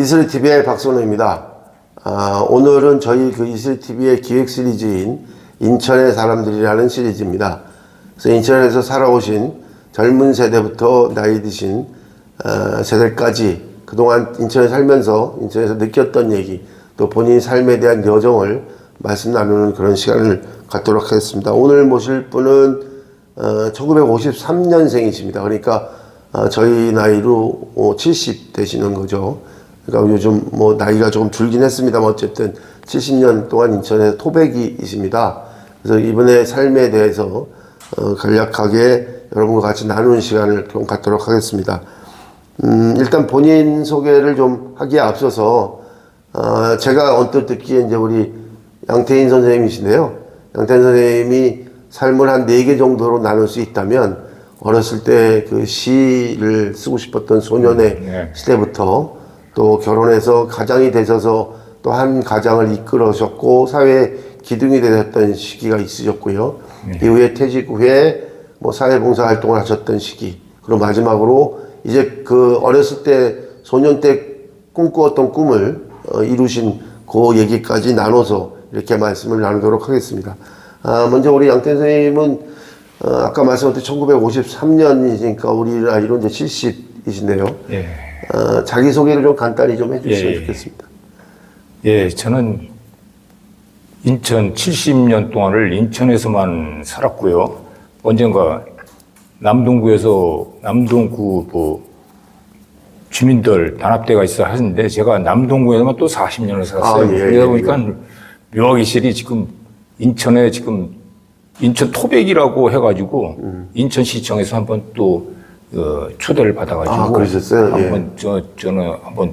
이슬TV의 박선호입니다. 오늘은 저희 그 이슬TV의 기획 시리즈인 인천의 사람들이라는 시리즈입니다. 그래서 인천에서 살아오신 젊은 세대부터 나이 드신 세대까지 그동안 인천에 살면서 인천에서 느꼈던 얘기, 또 본인 삶에 대한 여정을 말씀 나누는 그런 시간을 갖도록 하겠습니다. 오늘 모실 분은 1953년생이십니다. 그러니까 저희 나이로 70 되시는 거죠. 그러니까 요즘 뭐 나이가 조금 줄긴 했습니다만 어쨌든 70년 동안 인천의 토백이십니다. 그래서 이번에 삶에 대해서 간략하게 여러분과 같이 나누는 시간을 좀 갖도록 하겠습니다. 일단 본인 소개를 좀 하기에 앞서서 제가 언뜻 듣기에 이제 우리 양태인 선생님이신데요. 양태인 선생님이 삶을 한 4개 정도로 나눌 수 있다면 어렸을 때 그 시를 쓰고 싶었던 소년의 시대부터 또 결혼해서 가장이 되셔서 또 한 가장을 이끌으셨고 사회 기둥이 되셨던 시기가 있으셨고요. 이후에 퇴직 후에 뭐 사회봉사 활동을 하셨던 시기, 그리고 마지막으로 이제 그 어렸을 때 소년 때 꿈꾸었던 꿈을 이루신 그 얘기까지 나눠서 이렇게 말씀을 나누도록 하겠습니다. 먼저 우리 양태인 선생님은 아까 말씀하신 1953년이니까 우리 나이로 이제 70이신데요. 예. 자기소개를 좀 간단히 좀 해주시면 좋겠습니다. 예, 저는 인천 70년 동안을 인천에서만 살았고요. 언젠가 남동구에서 남동구 뭐 주민들 단합대가 있어 하는데 제가 남동구에서만 또 40년을 살았어요. 그러다 보니까 묘하기실이 지금 인천에 지금 인천 토백이라고 해가지고 인천시청에서 한번 또 초대를 받아가지고 그러셨어요? 한번 저는 한번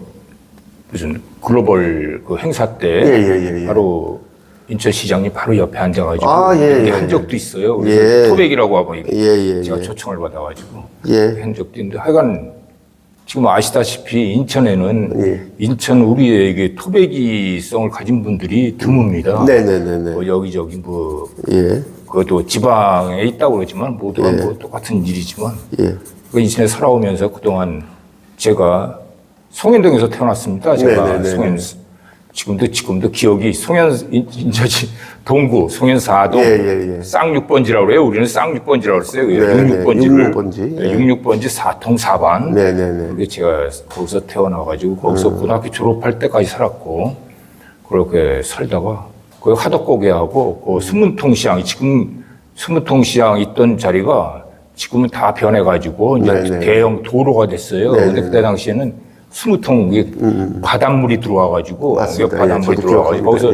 무슨 글로벌 그 행사 때 바로 인천시장님 바로 옆에 앉아가지고 한 적도 있어요. 그래서 토백이라고 하고 제가 초청을 받아가지고 한 적도 있는데 하여간 지금 아시다시피 인천에는 인천 우리에게 토백이성을 가진 분들이 드뭅니다. 뭐 여기저기 뭐 그것도 지방에 있다고 그러지만 모두가 뭐 똑같은 일이지만 그 인천에 살아오면서 그동안 제가 송현동에서 태어났습니다. 제가 송현 지금도 기억이 인천시 동구 송현사동 쌍육번지라고 그래요. 우리는 쌍육번지라고 했어요. 66번지 4통 4반. 그게 제가 거기서 태어나가지고 거기서 고등학교 졸업할 때까지 살았고 그렇게 살다가 그 하덕고개하고 그 수문통시장, 지금 수문통시장 있던 자리가 지금은 다 변해가지고 이제 대형 도로가 됐어요. 근데 그때 당시에는 수무통 바닷물이 들어와가지고 바닷물이 들어와가지고 거기서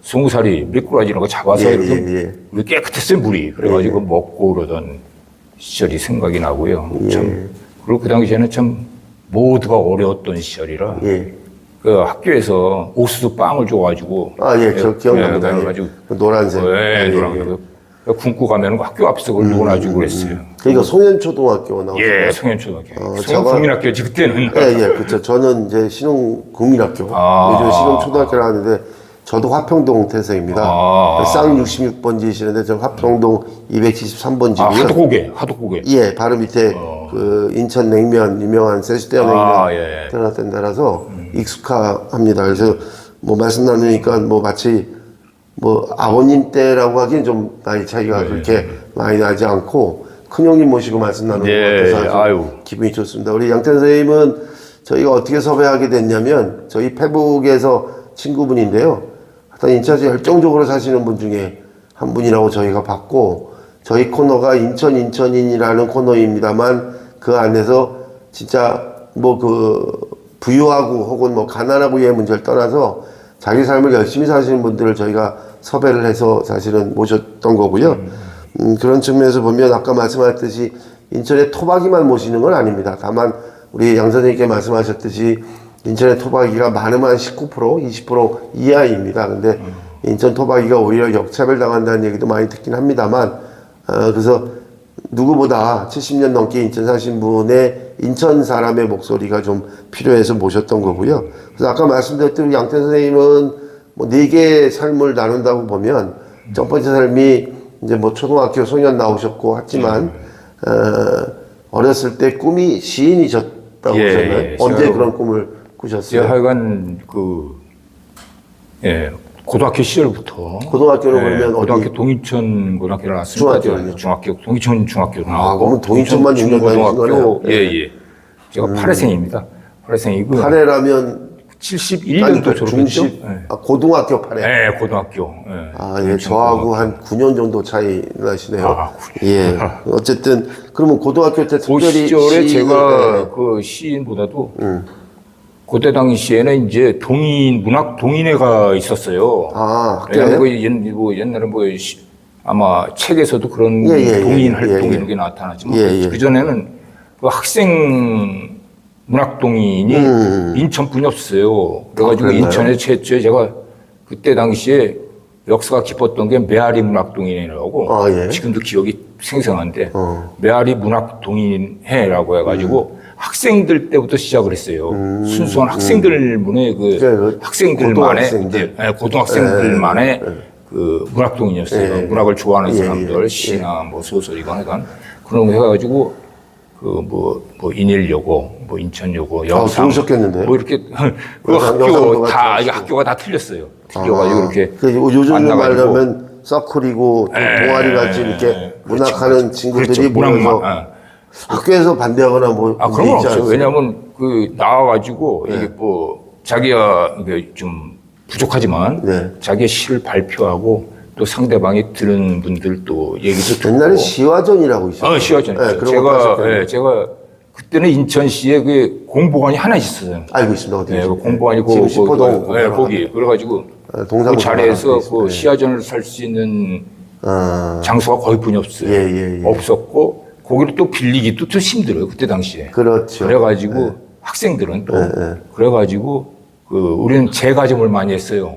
송사리, 미꾸라지 이런 거 잡아서 이렇게 깨끗했어요 물이. 그래가지고 먹고 그러던 시절이 생각이 나고요. 참 그리고 그 당시에는 참 모두가 어려웠던 시절이라 그 학교에서 옥수수 빵을 줘가지고 저 기억납니다. 노란색. 노란색. 굶고 가면 학교 앞에서 그걸 놓아주고 그랬어요. 그러니까 송현초등학교 나오셨어요? 송현초등학교. 송현국민학교지 그때는. 그렇죠. 저는 이제 신흥국민학교, 요즘 신흥초등학교를 하는데 저도 화평동 태생입니다. 쌍 66번지시는데 저 화평동 273번지고요. 하덕고개. 바로 밑에 그 인천 냉면 유명한 세수대야 냉면 태어났던 데라서 익숙합니다. 그래서 뭐 말씀 나누니까 뭐 마치 뭐 아버님 때라고 하기엔 좀 나이 차이가 그렇게 많이 나지 않고 큰형님 모시고 말씀 나누는 것 같아서 아주 기분이 좋습니다. 우리 양태인 선생님은 저희가 어떻게 섭외하게 됐냐면 저희 페북에서 친구분인데요. 하여튼 인천에서 열정적으로 사시는 분 중에 한 분이라고 저희가 봤고 저희 코너가 인천인이라는 코너입니다만 그 안에서 진짜 뭐 그 부유하고 혹은 뭐 가난하고의 문제를 떠나서 자기 삶을 열심히 사시는 분들을 저희가 섭외를 해서 사실은 모셨던 거고요. 그런 측면에서 보면 아까 말씀하셨듯이 인천의 토박이만 모시는 건 아닙니다. 다만 우리 양 선생님께 말씀하셨듯이 인천의 토박이가 많으면 19%, 20% 이하입니다. 근데 인천 토박이가 오히려 역차별 당한다는 얘기도 많이 듣긴 합니다만 그래서 누구보다 70년 넘게 인천 사신 분의 인천 사람의 목소리가 좀 필요해서 모셨던 거고요. 그래서 아까 말씀드렸던 양태인 선생님은 뭐 4개의 삶을 나눈다고 보면 첫 번째 삶이 이제 뭐 초등학교 소년 나오셨고 했지만 어렸을 때 꿈이 시인이셨다고 하셨나요? 언제 그런 꿈을 꾸셨어요? 하여간 고등학교 시절부터. 고등학교는 그러면 고등학교 어디? 동인천 고등학교를 나왔습니다. 중학교 동인천 중학교 나왔고. 그럼 동인천만 6년 다니신 거네요. 예. 제가 8회생입니다. 8회생이고. 8회라면 71년도 졸업했죠. 중십, 고등학교 8회. 네, 고등학교. 예, 저하고 한 9년 정도 차이 나시네요. 예. 어쨌든, 그러면 고등학교 때 그 특별히. 시절에 제가 그 시인보다도 그때 당시에는 이제 문학 동인회가 있었어요. 학교에? 옛날에 아마 책에서도 그런 동인 활동이 이런 게 나타나지만 그전에는 그 학생 문학동인이 인천뿐이 없었어요. 그래가지고 인천에 최초에 제가 그때 당시에 역사가 깊었던 게 메아리 문학동인회라고 지금도 기억이 생생한데 메아리 문학동인회라고 해가지고 학생들 때부터 시작을 했어요. 순수한 학생들만의 학생들만의 고등학생들만의 그 문학동인이었어요. 문학을 좋아하는 사람들, 시나 소설이건 하여간 그런 거 해가지고 인일여고, 인천여고, 영상, 좋으셨겠는데? 이렇게 그 학교가 다 틀렸어요. 틀려가지고 이렇게 요즘 말하면 서클이고 동아리 같이 이렇게 문학하는 친구들이 모여서 학교에서 반대하거나 그런 건 없어요. 왜냐하면 나와가지고 이게 자기가 좀 부족하지만 자기의 시를 발표하고 또 상대방이 들은 분들 또 얘기도 듣고. 옛날에 시화전이라고 있었어요. 시화전. 제가 그때는 인천시에 그 공보관이 하나 있었어요. 알고 있습니다. 어디 공보관이 지금 시포동 거기. 그래가지고 그 자리에서 시화전을 살 수 있는 장소가 거의뿐이 없어요. 없었고 거기를 또 빌리기도 또 힘들어요. 그때 당시에. 그렇죠. 그래가지고 학생들은 또 그래가지고 우리는 제과점을 많이 했어요.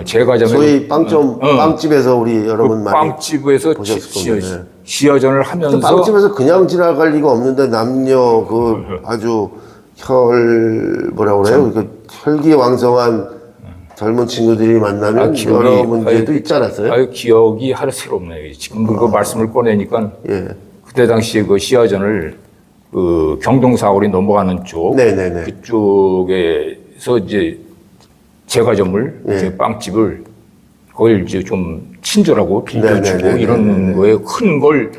제과점에 소위 빵집에서 우리 여러분 많이 빵집에서 시화전을 하면서 빵집에서 그냥 지나갈 리가 없는데 남녀 아주 뭐라고 그래요? 혈기왕성한 젊은 친구들이 만나면 여러 문제도 있지 않았어요? 기억이 하루 새롭네요. 지금 그 말씀을 꺼내니까 그때 당시에 그 시화전을 경동사거리 넘어가는 쪽 그쪽에서 이제 제과점을 이제 빵집을 거길 이제 좀 친절하고 빌려주고 이런 거에 큰 걸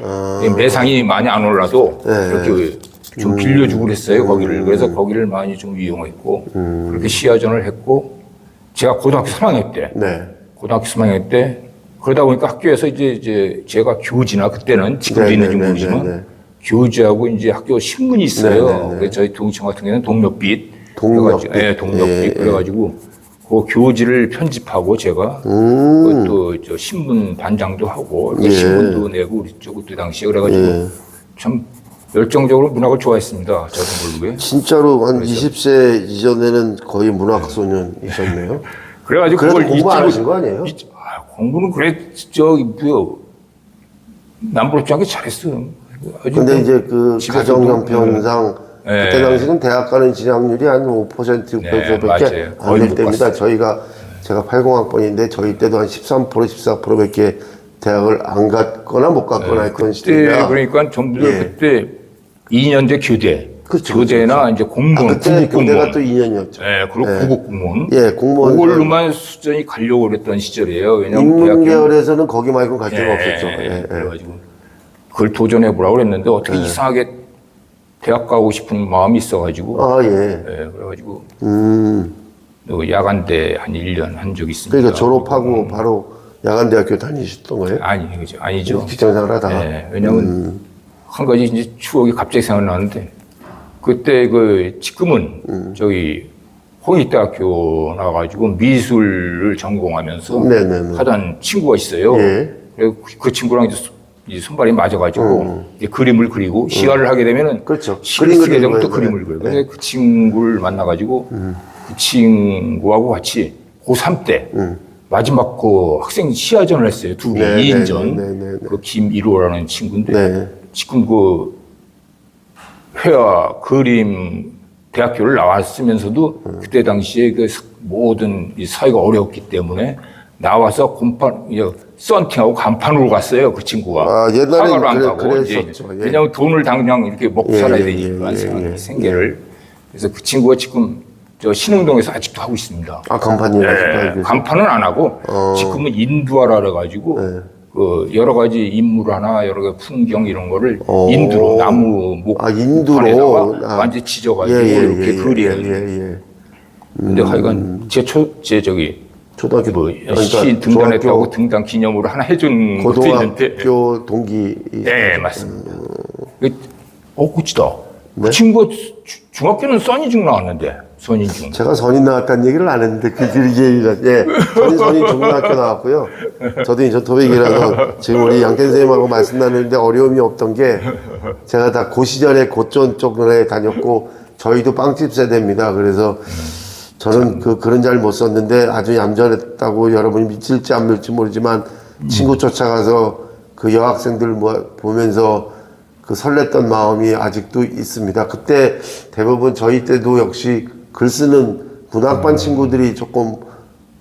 매상이 많이 안 올라도 이렇게 좀 빌려주고 그랬어요. 거기를. 그래서 거기를 많이 좀 이용했고 그렇게 시화전을 했고 제가 고등학교 3학년 때 그러다 보니까 학교에서 이제 제가 교지나 그때는 지금도 있는지 모르지만 교지하고 이제 학교 신문이 있어요. 그래서 저희 동청 같은 경우는 동력빛. 동력빛. 그래가지고 그 교지를 편집하고 제가 또 저 신문 단장도 하고 신문도 내고 우리 쪽 그때 당시에 그래가지고 참 열정적으로 문학을 좋아했습니다. 저도 모르게. 진짜로 한 20세 이전에는 거의 문학 소년이셨네요. 그래가지고 그걸 공부 안 하신 거 아니에요? 공부는 남부럽지 않게 잘했어요. 근데 이제 가정 형편상 그때 당시는 대학 가는 진학률이 한 5%, 6%밖에 안 될 때입니다. 제가 80학번인데 저희 때도 한 13%, 14%밖에 대학을 안 갔거나 못 갔거나 했던 시대입니다. 그러니까 전부 다 그때 2년제 교대. 교대나 이제 공무원, 그때 교대가 또 2년이었죠. 그리고 구급 공무원. 공무원. 그걸로만 수전이 가려고 그랬던 시절이에요. 왜냐면 인문계열에서는 거기 말고 갈 데가 없었죠. 그래가지고 그걸 도전해보라고 그랬는데 어떻게 이상하게 대학 가고 싶은 마음이 있어가지고. 그래가지고 야간대 한 1년 한 적이 있습니다. 그러니까 졸업하고 바로 야간대학교 다니셨던 거예요? 아니죠. 직장생활 하다가. 왜냐면 한 가지 이제 추억이 갑자기 생각나는데 그때 지금은 저기 홍익대학교 나와가지고 미술을 전공하면서 하던 친구가 있어요. 그리고 그 친구랑 이제 손발이 맞아가지고 이제 그림을 그리고 시화를 하게 되면은 시를 쓰게 되면 또 그림을 그려요. 그래서 그 친구를 만나가지고 그 친구하고 같이 고3 때 마지막 학생 시화전을 했어요. 둘이 2인전. 그 김일호라는 친구인데 지금 회화 그림 대학교를 나왔으면서도 그때 당시에 모든 이 사회가 어려웠기 때문에 나와서 썬팅하고 간판으로 갔어요. 그 친구가. 옛날에는 안 가고. 그랬었죠. 왜냐하면 돈을 당장 이렇게 먹고 살아야 되니까 생계를. 그래서 그 친구가 지금 저 신흥동에서 아직도 하고 있습니다. 아, 간판이요? 네, 간판은 안 하고 지금은 인두화라 그래가지고 그 여러 가지 인물화나 여러 가지 풍경 이런 거를 인두로 나무 목판에다가 완전 지져가지고 이렇게 그려요. 근데 하여간 제 초등학교 뭐 시 등단했다고 등단 기념으로 하나 해준 것도 있는데. 고등학교 동기. 네, 맞습니다. 그치다. 그 친구가 중학교는 선인중 나왔는데, 선인중. 제가 선인 나왔다는 얘기를 안 했는데, 선인 중고등학교 나왔고요. 저도 인천 토백이라서 지금 우리 양태 선생님하고 말씀 나누는데 어려움이 없던 게, 제가 다 고 시절에 고전 쪽에 다녔고, 저희도 빵집 세대입니다. 그래서 저는 글은 잘 못 썼는데 아주 얌전했다고 여러분이 믿을지 안 믿을지 모르지만, 친구 쫓아가서 그 여학생들 보면서 그 설렜던 마음이 아직도 있습니다. 그때 대부분 저희 때도 역시 글 쓰는 문학반 친구들이 조금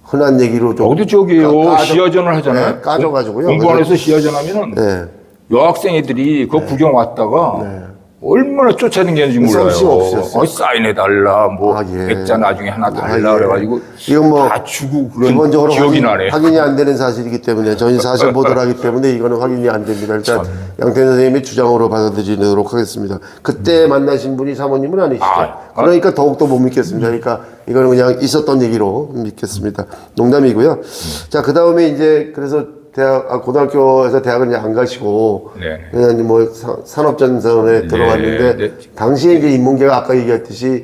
흔한 얘기로 좀. 어디 저기요. 시야전을 하잖아요. 네, 까져가지고요. 공부 안 해서 시야전 하면은 여학생애들이 그거 구경 왔다가 얼마나 쫓아다녔는지 몰라요. 사인해달라, 백자 나중에 하나 달라, 그래가지고. 이건 다 주고 그런 기본적으로 기억이 나네. 확인이 안 되는 사실이기 때문에, 저희는 사실 보도를 하기 때문에 이거는 확인이 안 됩니다. 일단, 양태 선생님이 주장으로 받아들이도록 하겠습니다. 그때 만나신 분이 사모님은 아니시죠? 그러니까 더욱더 못 믿겠습니다. 그러니까 이거는 그냥 있었던 얘기로 믿겠습니다. 농담이고요. 자, 그 다음에 이제, 그래서 고등학교에서 대학은 이제 안 가시고, 그냥 뭐 산업전선에 들어갔는데, 당시에 이제 인문계가 아까 얘기했듯이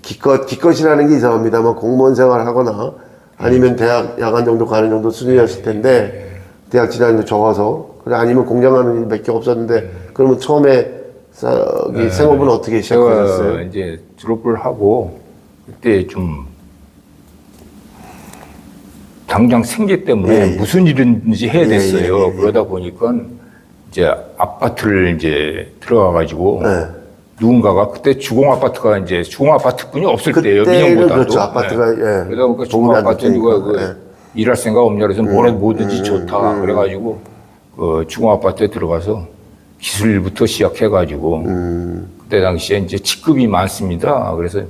기껏이라는 게 이상합니다만 공무원 생활을 하거나 아니면 대학 야간 정도 가는 정도 수준이었을 텐데, 대학 진학률 적어서, 그래 아니면 공장 가는 일 몇 개 없었는데, 그러면 처음에 생업은 어떻게 시작하셨어요? 제가 이제 졸업을 하고, 그때 좀 당장 생계 때문에 무슨 일인지 해야 됐어요. 그러다 보니까 이제 아파트를 이제 들어가가지고 누군가가 그때 주공 아파트가 이제 주공 아파트뿐이 없을 때예요. 민영보다도. 그렇죠. 아파트가 그러다 보니까 주공 아파트 누가 일할 생각 없냐 그래서 뭐든지 좋다 그래가지고 주공 아파트에 들어가서 기술부터 시작해가지고 그때 당시에 이제 직급이 많습니다. 그래서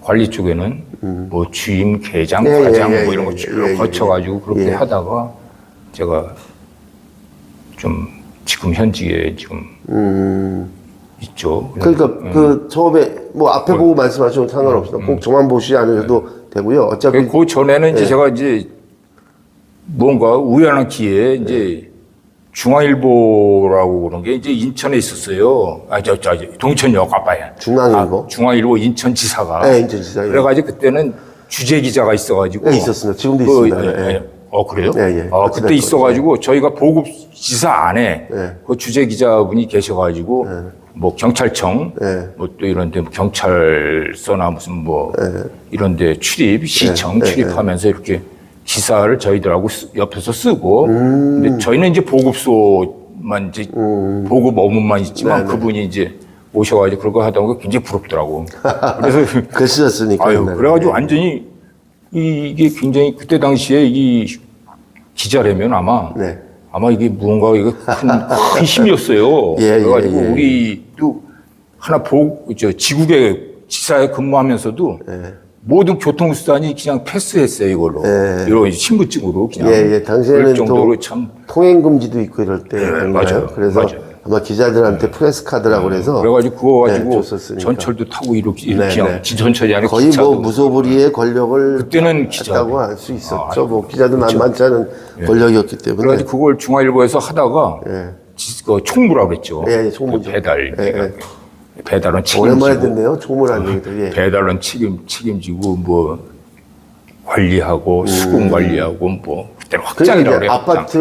관리 쪽에는 뭐 주임, 계장, 과장 뭐 이런 거 쭉 거쳐가지고 그렇게 하다가 제가 좀 지금 현직에 지금 있죠. 그러니까 그 처음에 뭐 앞에 보고 말씀하셔도 상관없습니다. 꼭 저만 보시지 않으셔도 되고요. 어차피 그 전에는 이제 제가 이제 뭔가 우연한 기회에 이제 중앙일보라고 그런 게 이제 인천에 있었어요. 동천역 아빠야. 중앙일보? 중앙일보 인천지사가. 네, 인천지사. 그래가지고 그때는 주재 기자가 있어가지고. 네, 있었습니다. 지금도 있습니다. 그래요? 네. 그때 있어가지고 저희가 보급 지사 안에 그 주재 기자분이 계셔가지고 뭐 경찰청, 뭐 또 이런데 뭐 경찰서나 무슨 뭐 이런데 시청 출입하면서 이렇게. 기사를 저희들하고 옆에서 쓰고, 근데 저희는 이제 보급소만 이제 보급 업무만 있지만 그분이 이제 오셔가지고 그런 거 하다 보니까 굉장히 부럽더라고. 그래서 글쓰셨으니까. 그래가지고 완전히 이게 굉장히 그때 당시에 이 기자라면 아마 이게 무언가 이거 큰 힘이었어요. 그래가지고 우리도 하나 지국의 지사에 근무하면서도. 모든 교통수단이 그냥 패스했어요, 이걸로. 이런 신분증으로 그냥. 당시에는 정도로 또 통행금지도 있고 이럴 때. 맞아요. 그래서 아마 기자들한테 프레스 카드라고 그래서. 그래가지고 그거 가지고 전철도 타고 이렇게 그냥 지전철이 아니라 거의 뭐 무소불위의 권력을 그때는 했다고 할 수 있었죠. 뭐 기자도 만만치 않은 권력이었기 때문에. 그래가지고 그걸 중앙일보에서 하다가 총무라고 그랬죠. 총무죠. 배달은 책임지고. 오랜만에 듣네요. 총무라는 얘기도. 배달은 책임지고 뭐 관리하고 수공 관리하고 뭐 그때는 확장이라고 그래요. 아파트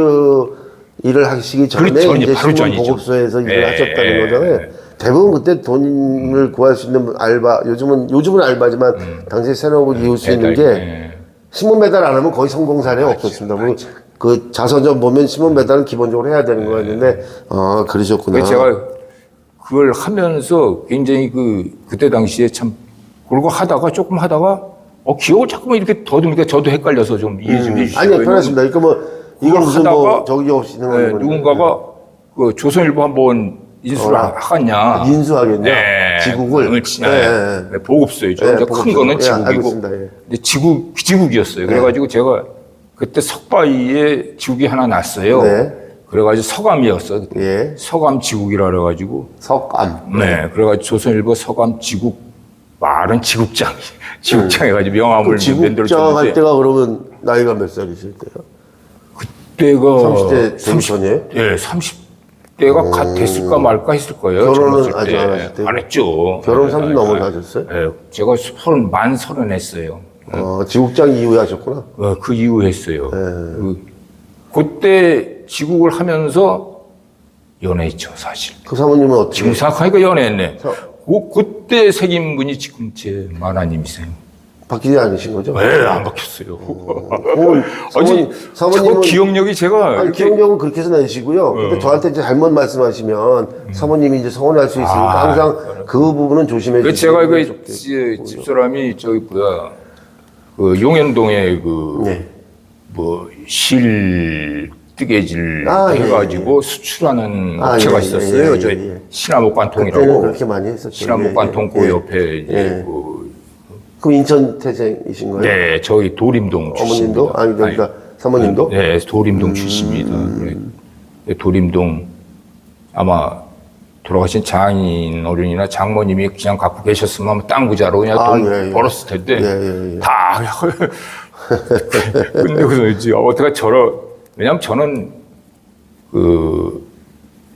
일을 하시기 전에 이제 신문 보급소에서 일을 하셨다는 거잖아요. 대부분 그때 돈을 구할 수 있는 알바, 요즘은 알바지만 당시에 생업을 이을 수 있는 게 신문 배달 안 하면 거의 성공 사례가 없었습니다. 그 자서전 보면 신문 배달은 기본적으로 해야 되는 거였는데 그러셨구나. 제가 그걸 하면서 굉장히 그때 당시에 참, 그러고 조금 하다가, 기억을 자꾸만 이렇게 더듬으니까 저도 헷갈려서 좀 이해 좀 해주시죠. 아니요, 편하십니다. 그러니까 이걸 무슨 저기 없이 누군가가 조선일보 한번 인수를 하겠냐. 인수하겠냐. 지국을. 네. 보급소이죠. 네, 큰 거는 예, 지국이고. 알고 있습니다. 예. 근데 지국이었어요. 그래가지고 제가 그때 석바위에 지국이 하나 났어요. 네. 그래가지고 서감이었어. 예. 서감 지국이라 그래가지고. 석감. 네. 그래가지고 조선일보 서감 지국 말은 지국장 해가지고 명함을 지국장 만들었는데. 할 때가 그러면 나이가 몇 살이실 때요? 그때가 30대 되기 전이에요? 예, 30대가 갓 됐을까 말까 했을 거예요. 결혼은 젊었을 아직 때. 안 하실 때? 안 했죠. 결혼 30 넘어서 하셨어요? 예, 제가 만 30 했어요. 지국장 이후에 하셨구나. 그 이후 했어요. 그때 지국을 하면서 연애했죠, 사실. 그 사모님은 어떻게? 지금 생각하니까 연애했네. 그때 새긴 분이 지금 제 마나님이세요. 바뀌지 않으신 거죠? 네, 안 바뀌었어요. 사모님은 자꾸 기억력이 제가. 아니, 기억력은 그렇게 해서 내시고요. 근데 저한테 이제 잘못 말씀하시면 사모님이 이제 서운할 수 있으니까 항상 그 부분은 조심해 주시고. 제가 그 집사람이 저기 뭐야, 그 용현동에 실 뜨개질 해가지고 수출하는 업체가 있었어요. 저희 신화목관통이라고. 그때는 그렇게 많이 했었죠. 신화목관통 그 옆에 이제 그럼 인천 태생이신 거예요? 네, 저희 도림동 출신입니다. 어머님도? 아니, 그러니까 사모님도? 네, 도림동 출신입니다. 네, 도림동 아마 돌아가신 장인 어른이나 장모님이 그냥 갖고 계셨으면 땅 부자로 그냥 돈 벌었을 텐데 다 근데 그래서 어떻게 왜냐면 저는 그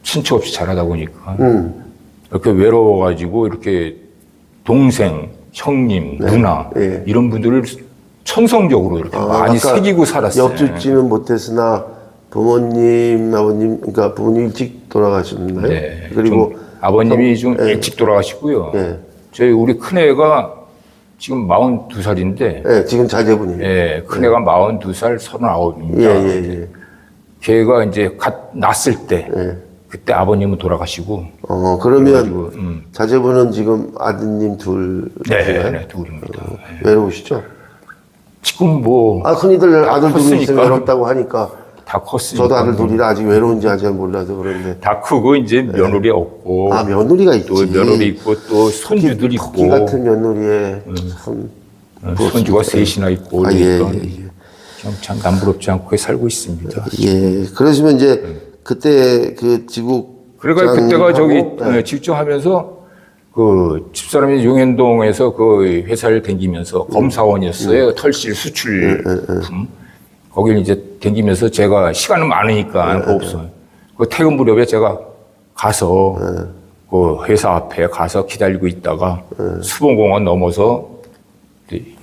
친척 없이 자라다 보니까 이렇게 외로워가지고 이렇게 동생, 형님, 누나 이런 분들을 천성적으로 이렇게 많이 새기고 살았어요. 엿듣지는 못했으나 부모님, 아버님, 그러니까 부모님 일찍 돌아가셨나요? 네. 그리고 아버님이 좀 일찍 돌아가시고요. 저희 우리 큰애가 지금 42살인데. 네, 지금 자제분이. 네, 큰애가 42살, 39입니다. 걔가 이제 갓 낳았을 때, 그때 아버님은 돌아가시고. 그러면 자제분은 지금 아드님 둘. 네, 둘입니다. 외로우시죠? 지금 뭐. 흔히들 아들 둘이 있으면 외롭다고 하니까. 다 컸으니까. 저도 아들 둘이라 아직 외로운지 아직 몰라서 그런데. 다 크고 이제 며느리 없고. 며느리가 있지. 또 며느리 있고 또 손주들 있고. 토끼 같은 며느리에 참. 손주가 셋이나 있고. 그러니까 참 남부럽지 않고 살고 있습니다. 그러시면 이제 그때 그 지국. 그러니까 그때가 저기 직종하면서 그 집사람이 용현동에서 그 회사를 다니면서 검사원이었어요. 털실 수출품. 거길 이제 다니면서 제가 시간은 많으니까 없어요. 그 퇴근 무렵에 제가 가서 그 회사 앞에 가서 기다리고 있다가 수봉공원 넘어서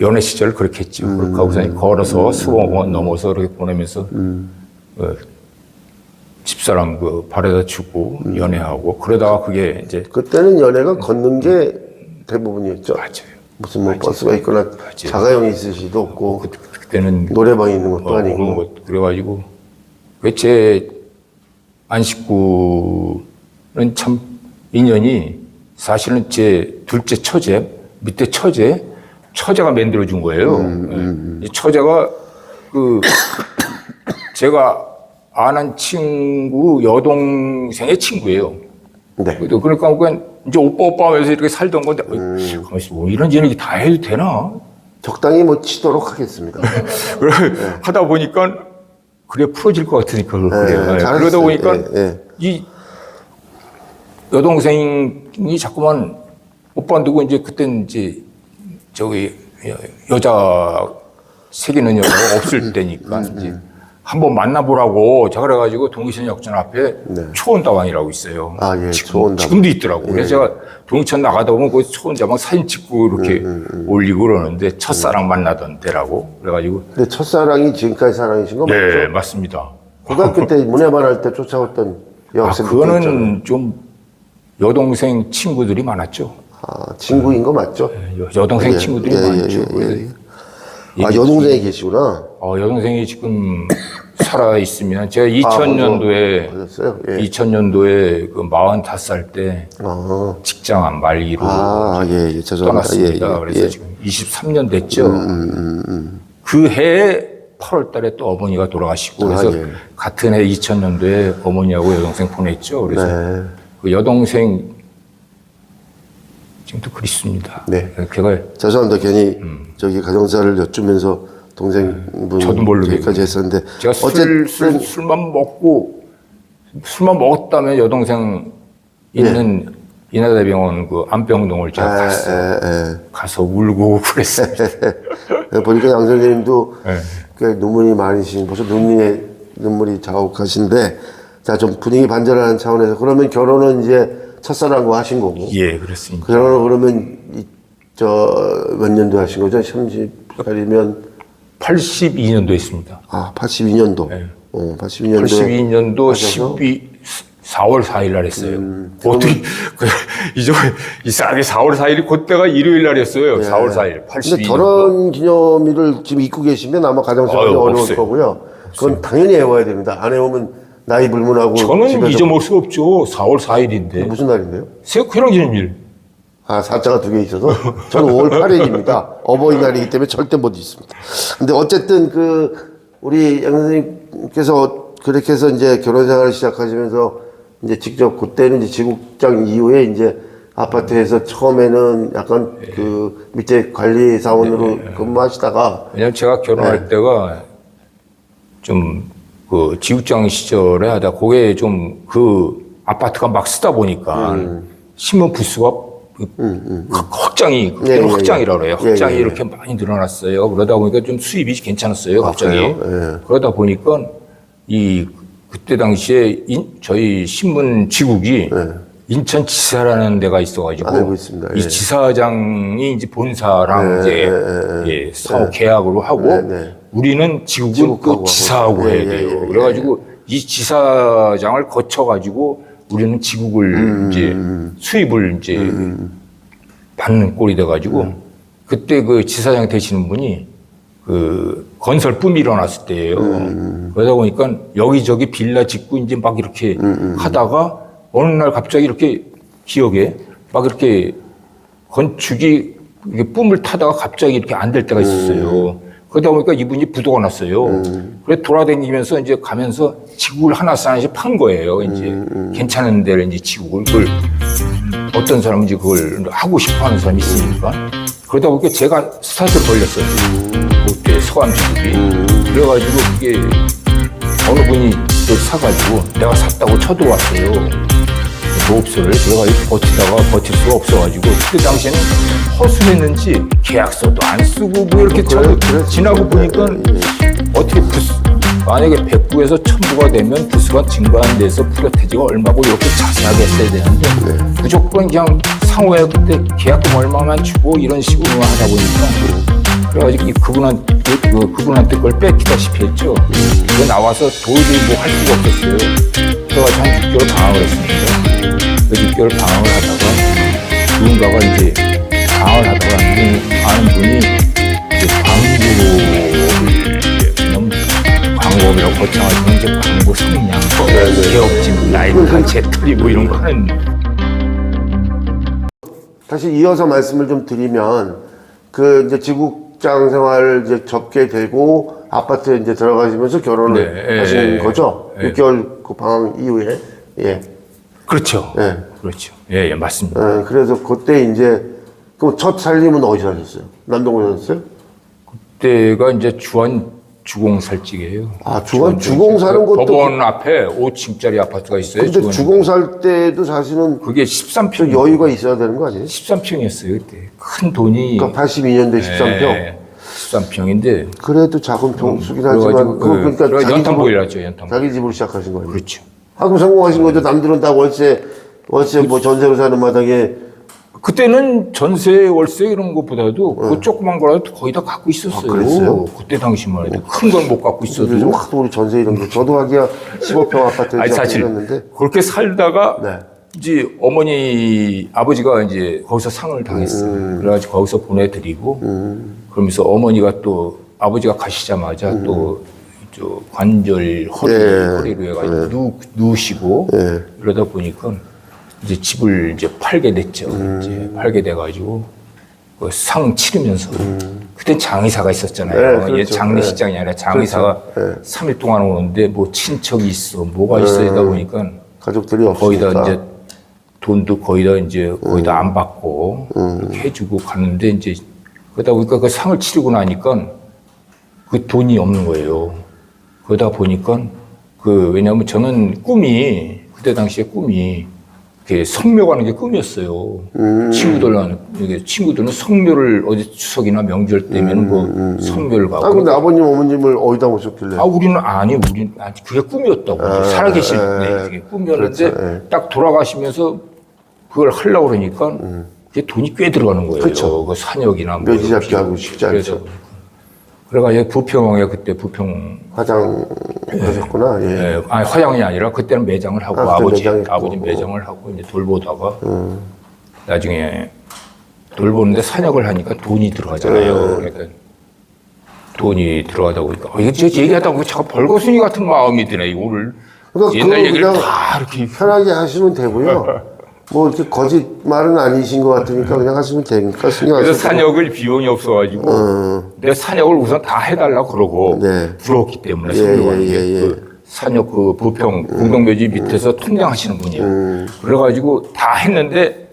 연애 시절 그렇게 했죠. 그렇게 하고서 걸어서 수봉공원 넘어서 이렇게 보내면서 집사람 그 발에다 주고 연애하고 그러다가 그게 이제 그때는 연애가 걷는 게 대부분이었죠. 맞아요. 무슨 뭐 버스가 있거나 자가용이 있을 수도 없고 그때는 노래방이 있는 것도 아니고 그래가지고 제 안식구는 참 인연이 사실은 제 둘째 처제 밑에 처제가 만들어준 거예요. 이 처제가 그 제가 아는 친구 여동생의 친구예요. 그러니까 그냥 이제 오빠 하면서 이렇게 살던 건데 뭐 이런 얘기 다 해도 되나? 적당히 뭐 치도록 하겠습니다. 하다 보니까 그래 풀어질 것 같으니까 그래요. 그러다 보니까 이 여동생이 자꾸만 오빠 두고 이제 그때는 이제 저기 여자 새기는 여자가 없을 때니까 이제 한번 만나보라고 제가 그래가지고 동기천역전 앞에 초원다방이라고 있어요. 지금도 있더라고요. 그래서 제가 동천 나가다 보면 그 초원다방 사진 찍고 이렇게 올리고 그러는데 첫사랑 만나던 데라고 그래가지고. 근데 첫사랑이 지금까지 사랑이신 거 맞죠? 네, 맞습니다. 고등학교 때 문예반 할 때 쫓아왔던 여학생들. 그거는 좀 여동생 친구들이 많았죠. 친구인 거 맞죠? 여동생 친구들이 많죠. 여동생이 계시구나. 여동생이 지금 살아있으면 제가 2000년도에 2000년도에 그 45살 때 직장 말기로 떠났습니다. 그래서 지금 23년 됐죠. 그 해에 8월 달에 또 어머니가 돌아가시고 그래서 같은 해 2000년도에 어머니하고 여동생 보냈죠. 그래서 그 여동생 지금도 그립습니다. 네. 걔가 죄송합니다. 괜히 저기 가정사를 여쭈면서 동생분 저도 모르게 얘기까지 했었는데 제가 술만 먹었다면 여동생 있는 인하대병원 그 안병동을 제가 갔어요. 가서 울고 그랬어요. 보니까 양 선생님도 꽤 눈물이 많으신, 벌써 눈물이 자욱하신데, 자, 좀 분위기 반전하는 차원에서, 그러면 결혼은 이제 첫사랑과 하신 거고. 예, 그렇습니다. 결혼을 그러면, 몇 년도 하신 거죠? 30살이면? 82년도 했습니다. 아, 82년도. 네. 82년도. 82년도 4월 4일 날 했어요. 어떻게, 이상하게 4월 4일이 그때가 일요일 날이었어요. 4월 4일. 82년도. 근데 결혼 기념일을 지금 잊고 계시면 아마 가정생활이 어려울 없어요. 거고요. 그건 당연히 외워야 됩니다. 안 외우면 나이 불문하고. 저는 잊어먹을 수 없죠. 4월 4일인데. 무슨 날인데요? 세국회랑 기념일. 아, 4자가 2개 있어서? 저는 5월 8일입니다. 어버이날이기 때문에 절대 못 잊습니다. 근데 어쨌든 우리 양 선생님께서 그렇게 해서 이제 결혼 생활을 시작하시면서 이제 직접 그때는 이제 지국장 이후에 이제 아파트에서 처음에는 약간 밑에 관리사원으로 근무하시다가. 왜냐면 제가 결혼할 때가 좀 지국장 시절에 하다 그게 좀 아파트가 막 쓰다 보니까 신문 부수가 확장이, 그때는 확장이라고 그래요. 확장이 이렇게 많이 늘어났어요. 그러다 보니까 좀 수입이 괜찮았어요, 갑자기. 그러다 보니까 그때 당시에 저희 신문 지국이 인천지사라는 데가 있어가지고 알고 있습니다. 이 지사장이 이제 본사랑 이제 사업 계약으로 하고 우리는 지국은 그 지사하고 해야 돼요. 그래가지고 이 지사장을 거쳐가지고 우리는 지국을 이제 수입을 이제 받는 꼴이 돼가지고 그때 그 지사장 되시는 분이 건설 붐이 일어났을 때예요. 그러다 보니까 여기저기 빌라 짓고 이제 막 이렇게 하다가 어느 날 갑자기 이렇게 기억에 막 이렇게 건축이 붐을 타다가 갑자기 이렇게 안 될 때가 있었어요. 그러다 보니까 이분이 부도가 났어요. 그래 돌아다니면서 이제 가면서 지국을 하나씩 판 거예요. 이제 괜찮은 데를 이제 지국을 어떤 사람은 이제 그걸 하고 싶어 하는 사람이 있으니까. 그러다 보니까 제가 스타트를 걸렸어요. 그때 서감 지국이. 그래가지고 그게 어느 분이 그걸 사가지고 내가 샀다고 쳐들어왔어요. 조업소를. 그래가지고 버틸 수가 없어가지고 그때 당시에는 허술했는지 계약서도 안 쓰고 뭐 이렇게 지나고 보니까 어떻게 만약에 100부에서 1000부가 되면 부수가 증가한 데서 프로테지가 얼마고 이렇게 자세하게 했어야 되는데 무조건 그냥 상호에 그때 계약금 얼마만 주고 이런 식으로 하다 보니까 그래가지고 그분한테 그걸 뺏기다시피 했죠. 그래 나와서 도저히 뭐 할 수가 없었어요. 그래가지고 한 6개월 방황을 했습니다. 그 6개월 방황을 하다가 누군가가 이제 방황을 하다가 아는 분이 이제 광고업이라고 거창하지만 이제 광고 성량, 개업진, 라이브, 재떨이 뭐 이런 거 하는. 다시 이어서 말씀을 좀 드리면 이제 지국장 생활을 이제 접게 되고 아파트에 이제 들어가시면서 결혼을 하신 거죠? 6개월 그 방황 이후에. 그렇죠. 그렇죠. 예, 맞습니다. 그래서 그때 이제 그럼 첫 살림은 어디서 하셨어요? 남동구에 하셨어요? 그때가 이제 주공살직이에요. 아, 주공 사는 것도. 법원 앞에 5층짜리 아파트가 있어요. 근데 주공 살 때도 사실은. 그게 13평. 여유가 있어야 되는 거 아니에요? 13평이었어요, 그때. 큰 돈이. 그러니까 82년대 13평? 13평인데. 그래도 작은 평수긴 하지만. 그러니까 연탄 보일러죠, 연탄. 자기 집으로 시작하신 거예요? 그렇죠. 하고 성공하신 거죠. 남들은 다 월세 뭐 전세로 사는 마당에. 그때는 전세, 월세 이런 것보다도 그 조그만 거라도 거의 다 갖고 있었어요. 그랬어요? 그때 당시만 해도 큰 건 못 갖고 있어도. 요즘 하도 우리 전세 이런 거. 저도 하기야 15평 아파트에 사실 그렇게 살다가 이제 아버지가 이제 거기서 상을 당했어요. 그래가지고 거기서 보내드리고 그러면서 어머니가 또 아버지가 가시자마자 또 관절 허리로 해가지고 누우시고 이러다 보니까 이제 집을 이제 팔게 됐죠. 이제 팔게 돼가지고 그 상 치르면서 그때 장의사가 있었잖아요. 그렇죠. 장례식장이 아니라 장의사가 3일 동안 오는데 뭐 친척이 있어, 뭐가 있어 이러다 보니까 가족들이 없으니까 거의 다 이제 돈도 거의 다 안 받고 이렇게 해주고 갔는데 이제 그러다 보니까 그 상을 치르고 나니까 그 돈이 없는 거예요. 그러다 보니까 왜냐하면 저는 그때 당시에 꿈이 이렇게 성묘 가는 게 꿈이었어요. 친구들은 성묘를 어디 추석이나 명절 때면 성묘를 가고. 근데 아버님, 어머님을 어디다 모셨길래? 우리는 그게 꿈이었다고. 살아계실 때 그게 꿈이었는데 그렇죠. 딱 돌아가시면서 그걸 하려고 그러니까 그게 돈이 꽤 들어가는 거예요. 그렇죠. 그 산역이나 묘지 잡기 하고 쉽지 않죠. 그래가지고 부평에 그때 부평 화장 하셨구나. 예. 아니 화장이 아니라 그때는 매장을 하고 아버지 매장을 하고 이제 돌보다가 나중에 돌보는데 산역을 하니까 돈이 들어가잖아요. 그러니까 돈이 들어가다 보니까 이게 얘기하다 보니까 자꾸 벌거숭이 같은 마음이 드네. 이거를 그러니까 옛날 얘기를 다 이렇게 편하게 하시면 되고요. 뭐 이렇게 거짓말은 아니신 것 같으니까 그냥 하시면 되니까 신경 안 그래서 쓰고. 산역을 비용이 없어가지고 내가 산역을 우선 다 해달라고 그러고 부러웠기 때문에 산역 부평 공동묘지 밑에서 통장하시는 분이에요. 그래가지고 다 했는데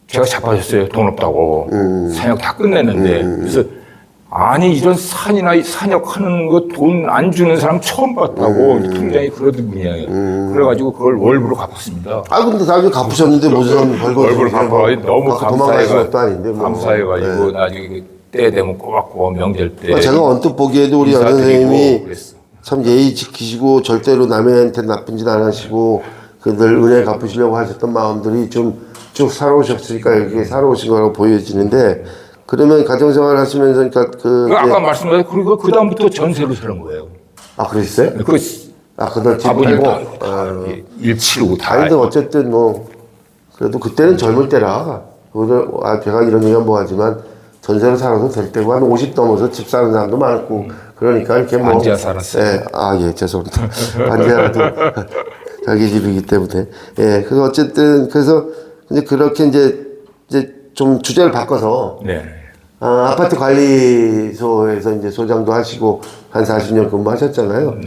제가 자빠졌어요. 돈 없다고. 산역 다 끝냈는데 그래서 아니 이런 산역하는 거 돈 안 주는 사람 처음 봤다고 통장이 그러던 분이에요. 그래가지고 그걸 월부로 갚았습니다. 근데 나중에 갚으셨는데 무슨 월부로 갚아가지고 너무 도망가신 것도 아닌데 뭐. 감사해가지고 나중에 때 되면 꼬박꼬박 명절 때 제가 언뜻 보기에도 우리 여 선생님이 참 예의 지키시고 절대로 남한테 나쁜 짓 안 하시고 늘 은혜 갚으시려고 하셨던 마음들이 좀 쭉 살아오셨으니까 이렇게 살아오신 거라고 보여지는데, 그러면 가정생활 하시면서 그러니까 아까 말씀드린 그리고 그 다음부터 전세로 사는 거예요. 그랬어요? 그날 집 아버님 팔고 일 치르고 다. 근데 어쨌든 뭐 그래도 그때는 젊을 때라 제가 이런 얘기는 뭐하지만 전세로 살아도 될 때고 한 50 넘어서 집 사는 사람도 많고 그러니까 이렇게 뭐 반지하 살았어요. 죄송합니다. 반지하라도 자기 집이기 때문에 그래서 어쨌든 그래서 이제 그렇게 이제 좀 주제를 바꿔서 아파트 관리소에서 이제 소장도 하시고 한 40년 근무하셨잖아요.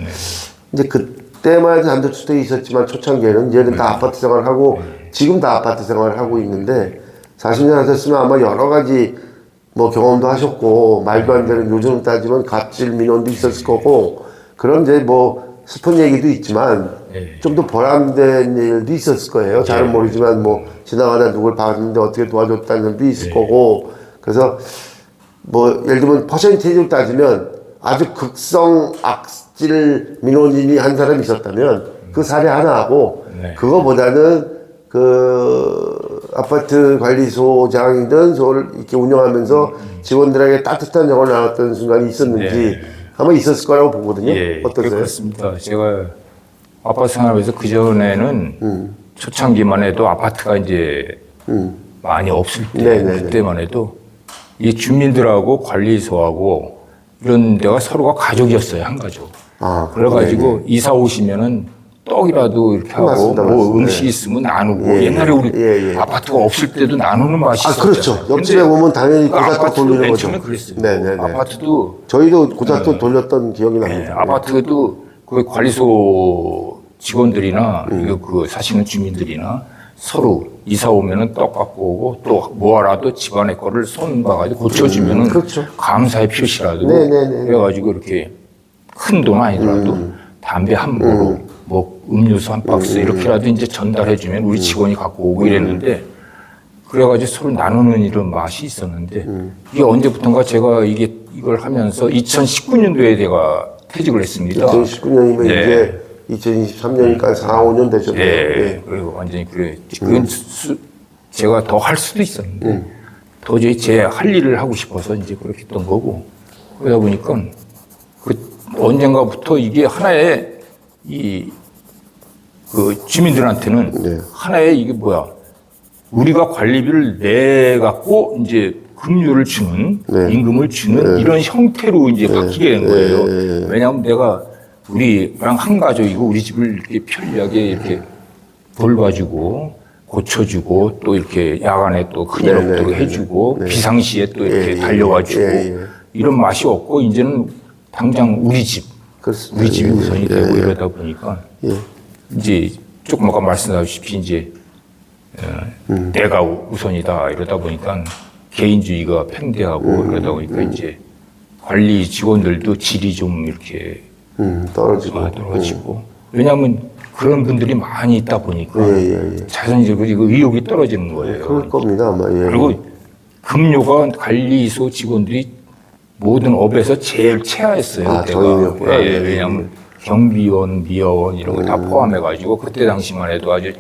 이제 그때만 해도 단독주택이 있었지만 초창기에는 이제는 다 아파트 생활을 하고 지금 다 아파트 생활을 하고 있는데 40년 하셨으면 아마 여러 가지 뭐 경험도 하셨고 말도 안 되는 요즘 따지면 갑질 민원도 있었을 거고 그런 이제 뭐 슬픈 얘기도 있지만 좀 더 보람된 일도 있었을 거예요. 잘은 모르지만 뭐 지나가다 누굴 봤는데 어떻게 도와줬다는 일도 있을 거고 그래서 뭐 예를 들면 퍼센테이지로 따지면 아주 극성 악질 민원인이 한 사람이 있었다면 그 사례 하나하고 그거보다는 아파트 관리소장이든 소를 이렇게 운영하면서 직원들에게 따뜻한 영을 나눴던 순간이 있었는지 아마 있었을 거라고 보거든요. 어떠세요? 그렇습니다. 제가 아파트 생활하면서 그전에는 초창기만 해도 아파트가 이제 많이 없을 때 그때만 해도 이 주민들하고 관리소하고 이런 데가 서로가 가족이었어요. 한 가족. 그래가지고 이사 오시면은 떡이라도 이렇게 하고 맞습니다, 뭐 맞습니다. 음식 있으면 나누고 옛날에 우리 아파트가 없을 때도 나누는 맛이 있었죠. 그렇죠. 옆집에 보면 당연히 고작돈 돌리는 거죠. 처음에 그랬어요. 네네네. 아파트도 저희도 고작돈 돌렸던 기억이 납니다. 아파트도 그 관리소 직원들이나 그 사시는 주민들이나 서로 이사 오면은 떡 갖고 오고 또 뭐하라도 집안의 거를 손 봐가지고 고쳐주면은 감사의 표시라도 그래가지고 이렇게 큰 돈 아니더라도 담배 한 보로 뭐 음료수 한 박스 이렇게라도 이제 전달해주면 우리 직원이 갖고 오고 이랬는데 그래가지고 서로 나누는 이런 맛이 있었는데 이게 언제부턴가 제가 이걸 하면서 2019년도에 제가 퇴직을 했습니다. 2019년이면 이제 2023년이니까 4, 5년 되셨네요. 그리고 완전히 그건 제가 더 할 수도 있었는데 도저히 제 할 일을 하고 싶어서 이제 그렇게 했던 거고 그러다 보니까 언젠가부터 이게 하나의 그 주민들한테는 하나의 이게 뭐야 우리가 관리비를 내 갖고 이제 급료를 주는 임금을 주는 이런 형태로 이제 바뀌게 된 거예요. 왜냐하면 내가 우리랑 한 가족이고 우리 집을 이렇게 편리하게 이렇게 돌봐주고 고쳐주고 또 이렇게 야간에 또 큰일 없도록 해주고 비상시에 또 이렇게 달려와주고 이런 맛이 없고 이제는 당장 우리 집이 우선이 되고 이러다 보니까 이제 조금 아까 말씀하셨다시피 이제 내가 우선이다 이러다 보니까 개인주의가 팽배하고 이러다 보니까 이제 관리 직원들도 질이 좀 이렇게 떨어지고 왜냐하면 그런 분들이 많이 있다 보니까 자연적으로 이거 의욕이 떨어지는 거예요. 그럴 겁니다 아마. 그리고 급료가 관리소 직원들이 모든 업에서 제일 최하였어요. 저희였구나. 왜냐하면 경비원, 미화원 이런 거 다 포함해가지고 그때 당시만 해도 아주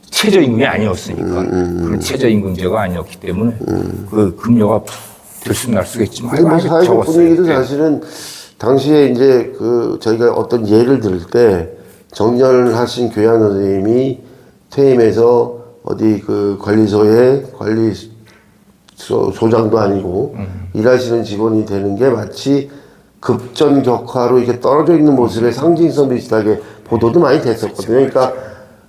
최저임금이 아니었으니까 그런 최저임금제가 아니었기 때문에 그 급료가 들쑥날쑥했지만 뭐 사회적 분위기도 사실은 당시에 이제 그 저희가 어떤 예를 들 때 정년하신 교양 선생님이 퇴임해서 어디 그 관리소에 소장도 아니고 일하시는 직원이 되는 게 마치 급전격하로 이렇게 떨어져 있는 모습의 상징성 비슷하게 보도도 많이 됐었거든요. 그러니까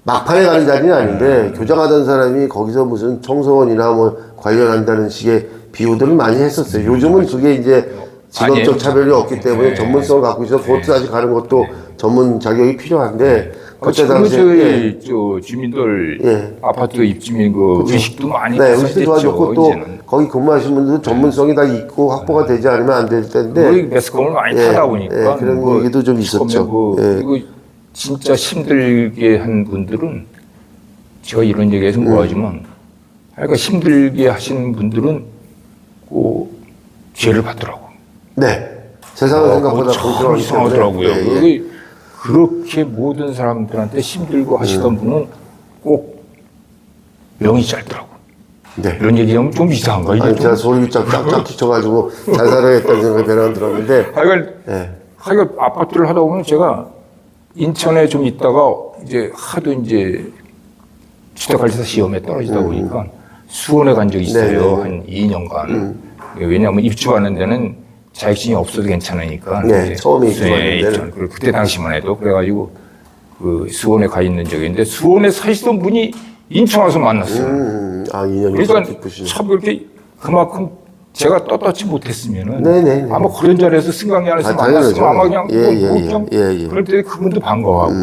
막판에 가는 자리는 아닌데 교장하던 사람이 거기서 무슨 청소원이나 뭐 관련한다는 식의 비유들을 많이 했었어요. 요즘은 그게 이제 직업적 차별이 없기 때문에 전문성을 갖고 있어서 그것도 다시 가는 것도 전문 자격이 필요한데 그때 당시에 저 주민들 아파트 입주민 그 의식도 많이 의식도 좋아졌고 또 거기 근무하시는 분들도 전문성이 다 있고 확보가 되지 않으면 안 될 텐데 매스컴을 많이 타다 보니까 그런 얘기도 좀 있었죠. 그리고 진짜 힘들게 한 분들은 제가 이런 얘기해서 뭐하지만 그러니까 힘들게 하시는 분들은 꼭 죄를 받더라고. 네. 세상은 생각보다 참 이상하더라고요. 그렇게 모든 사람들한테 힘들고 하시던 분은 꼭 명이 짧더라고. 네. 이런 얘기하면 좀 이상한가? 이게 제가 소리 쫙쫙 끼쳐가지고 잘 살아야겠다는 생각이 변화 들었는데. 하여간 아파트를 하다 보면 제가 인천에 좀 있다가 이제 하도 이제 주택관리사 시험에 떨어지다 보니까 수원에 간 적이 있어요. 한 2년간. 왜냐하면 입주하는 데는 자격증이 없어도 괜찮으니까. 처음에 입주하는 데는. 그때 당시만 해도. 그래가지고 그 수원에 가 있는 적이 있는데 수원에 사시던 분이 인천 와서 만났어요. 2년이 그러니까 참 그렇게 그만큼 제가 떳떳지 못했으면은 아마 그런 자리에서 승강이 안에서 만났으면 아마 그냥 그럴 때 그분도 반가워하고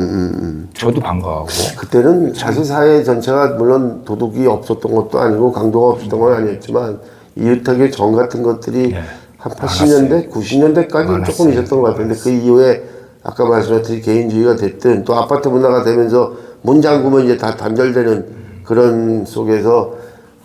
저도 반가워하고 그때는 사실 사회 전체가 물론 도덕이 없었던 것도 아니고 강도가 없었던 건 아니었지만 이웃하게 정 같은 것들이 한 80년대, 90년대까지 조금 있었던 것 같은데 그 이후에 아까 말씀하셨듯이 개인주의가 됐든 또 아파트 문화가 되면서 문 잠그면 이제 다 단절되는 그런 속에서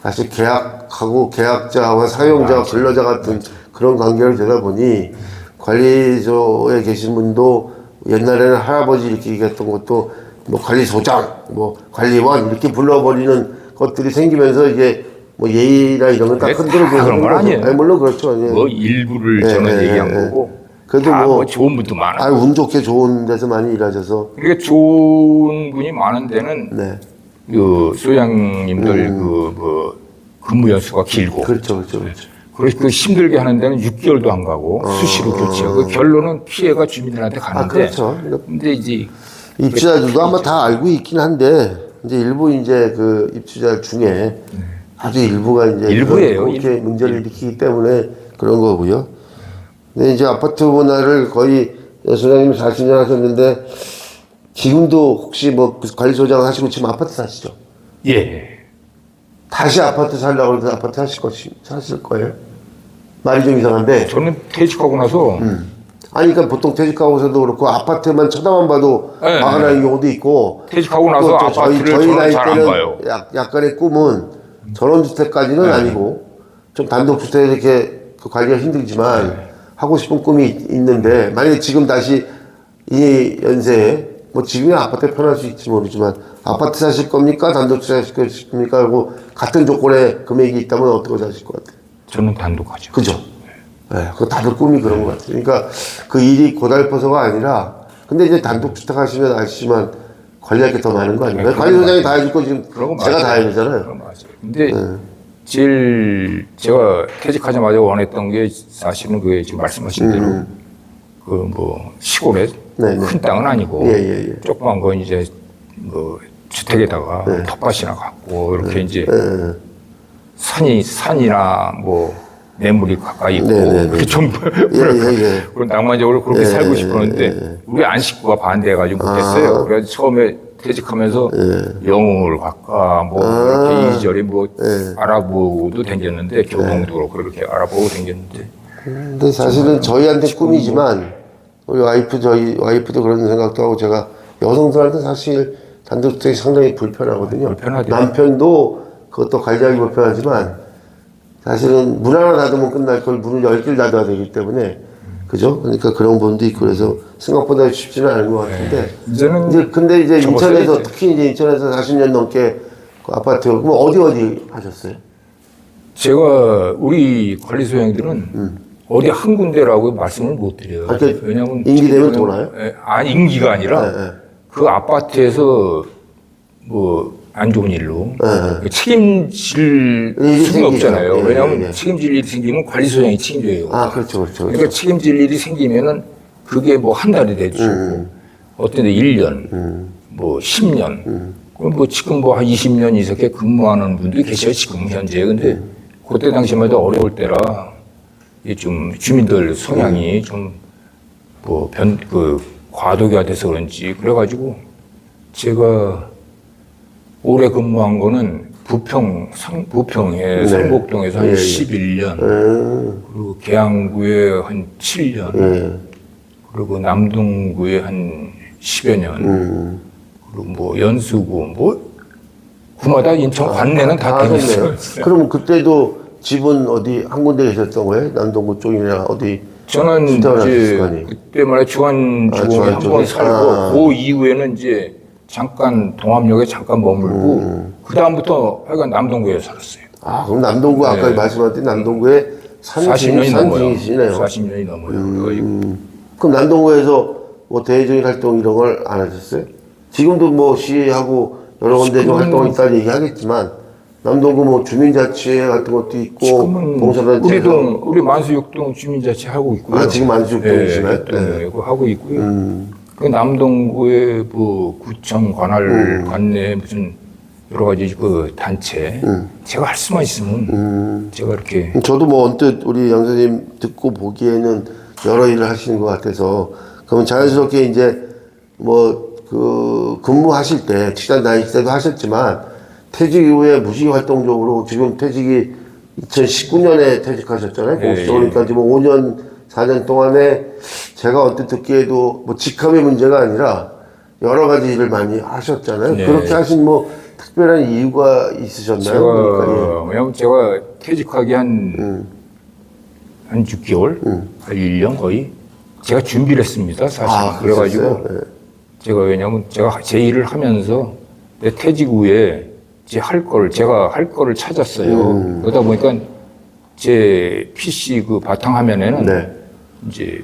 사실 계약하고 계약자와 사용자와 근로자 같은 그런 관계를 되다 보니 관리소에 계신 분도 옛날에는 할아버지 이렇게 얘기했던 것도 뭐 관리소장, 뭐 관리원 이렇게 불러버리는 것들이 생기면서 이제 뭐 예의나 이런 건 다 흔들어 그런 건 아니에요. 물론 그렇죠. 뭐 일부를 저는 얘기한 거고. 그래도 뭐 좋은 분도 많아요. 운 좋게 좋은 데서 많이 일하셔서. 그러니까 좋은 분이 많은 데는 그 소장님들 그 근무 연수가 길고. 그렇죠. 그래서 그 힘들게 하는 데는 6개월도 안 가고 수시로 교체하고 그 결론은 피해가 주민들한테 가는데. 그렇죠. 근데 이제 입주자들도 아마 다 알고 있긴 한데 이제 일부 이제 그 입주자 중에 아주 일부가 이제 일부예요. 그렇게 문제를 일으키기 때문에 그런 거고요. 근데 이제 아파트 문화를 거의 소장님 40년 하셨는데 지금도 혹시 뭐 관리소장 하시고 지금 아파트 사시죠? 다시 아파트 살려고 해도 아파트 사실 거예요? 말이 좀 이상한데. 저는 퇴직하고 나서. 그러니까 보통 퇴직하고서도 그렇고 아파트만 쳐다만 봐도 막아나는 경우도 있고. 퇴직하고 나서 아파트를 저는 잘 안 봐요. 약간의 꿈은 전원주택까지는 아니고 좀 단독주택 이렇게 관리가 힘들지만 하고 싶은 꿈이 있는데 만약에 지금 다시 이 연세에 뭐 지금이 아파트에 편할 수 있을지 모르지만 아파트 사실 겁니까? 단독주택 사실 겁니까? 하고 같은 조건의 금액이 있다면 어떻게 사실 것 같아요? 저는 단독하죠. 그죠? 그 다들 꿈이 그런 것 같아요. 그러니까 그 일이 고달퍼서가 아니라 근데 이제 단독주택 하시면 아시지만 관리할 게 더 많은 거 아닌가요? 관리소장이 다 해줄 거 지금 제가 다 해야 되잖아요. 근데 제일 제가 퇴직하자마자 원했던 게 사실은 그 지금 말씀하신 대로 그 뭐 시골에 큰 땅은 아니고 조그만 거 이제 뭐 주택에다가 텃밭이나 갖고 이렇게 이제 산이나 뭐 매물이 가까이 있고 그렇게 좀 그런 낭만적으로 그렇게 살고 싶었는데 우리 안식구가 반대해가지고 못했어요. 그래서 처음에 퇴직하면서 영웅을 갈까 뭐 이렇게 이리저리 뭐 알아보고도 댕겼는데 교동도 그렇고 그렇게 알아보고 댕겼는데. 근데 사실은 저희한테 꿈이지만 우리 저희 와이프도 그런 생각도 하고 제가 여성들한테 사실 단독주택이 상당히 불편하거든요. 불편하죠. 남편도 그것도 관리하기 불편하지만 사실은 문 하나 닫으면 끝날 걸 문을 10개를 닫아야 되기 때문에 그죠? 그러니까 그런 부분도 있고 그래서 생각보다 쉽지는 않은 것 같은데 이제는 근데 이제 인천에서 특히 이제 인천에서 40년 넘게 그 아파트 그럼 어디 하셨어요? 제가 우리 관리소 형들은 어디 한 군데라고 말씀을 못 드려요. 왜냐면 임기 되면 도나요? 아니 임기가 아니라 그 아파트에서 뭐 안 좋은 일로 책임질 수가 없잖아요. 왜냐하면 책임질 일이 생기면 관리소장이 책임져요. 그렇죠. 그러니까 책임질 일이 생기면은 그게 뭐 한 달이 돼도 좋고 어떤 데 1년, 뭐 10년, 그럼 뭐 지금 뭐 한 20년 이상에 근무하는 분들이 계셔요, 지금 현재. 근데 그때 당시만 해도 어려울 때라 이게 좀 주민들 성향이 좀 뭐 과도기가 돼서 그런지 그래가지고 제가 오래 근무한 거는 부평에 상곡동에서 한 11년, 그리고 계양구에 한 7년, 그리고 남동구에 한 10여 년, 그리고 뭐 연수구, 뭐 구마다 인천 관내는 다 다녔어요. 그럼 그때도 집은 어디 한 군데 계셨던 거예요? 남동구 쪽이나 어디? 저는 이제 그때 말에 주안주공에 한 번 살고 그 이후에는 이제 잠깐 동암역에 잠깐 머물고 그 다음부터 하여간 남동구에 살았어요. 그럼 남동구 아까 말씀하셨듯이 남동구에 40년이 넘어요. 산지이시네요. 40년이 넘어요. 그럼 남동구에서 뭐 대외적인 활동 이런 걸 안 하셨어요? 지금도 뭐 시하고 여러 군데 좀 활동이 있다는 얘기하겠지만 남동구 뭐 주민자치회 같은 것도 있고 봉사단체 우리 만수육동 주민자치 하고 있고요. 지금 만수육동이시나요? 네, 그거 하고 있고요. 그 남동구의 뭐 구청 관내 무슨 여러 가지 그 단체 제가 할 수만 있으면 제가 이렇게 저도 뭐 언뜻 우리 양 선생님 듣고 보기에는 여러 일을 하시는 것 같아서 그러면 자연스럽게 이제 뭐 그 근무하실 때 직장 다니실 때도 하셨지만 퇴직 이후에 무시 활동적으로 지금 퇴직이 2019년에 퇴직하셨잖아요. 그러니까 지금 5년 4년 동안에 제가 언뜻 듣기에도 뭐 직함의 문제가 아니라 여러 가지 일을 많이 하셨잖아요. 그렇게 하신 뭐 특별한 이유가 있으셨나요? 왜냐면 제가 퇴직하기 한 6개월, 한 1년 거의 제가 준비를 했습니다. 사실. 그래가지고 제가 왜냐면 제가 제 일을 하면서 내 퇴직 후에 제가 할 거를 찾았어요. 그러다 보니까 제 PC 그 바탕화면에는 이제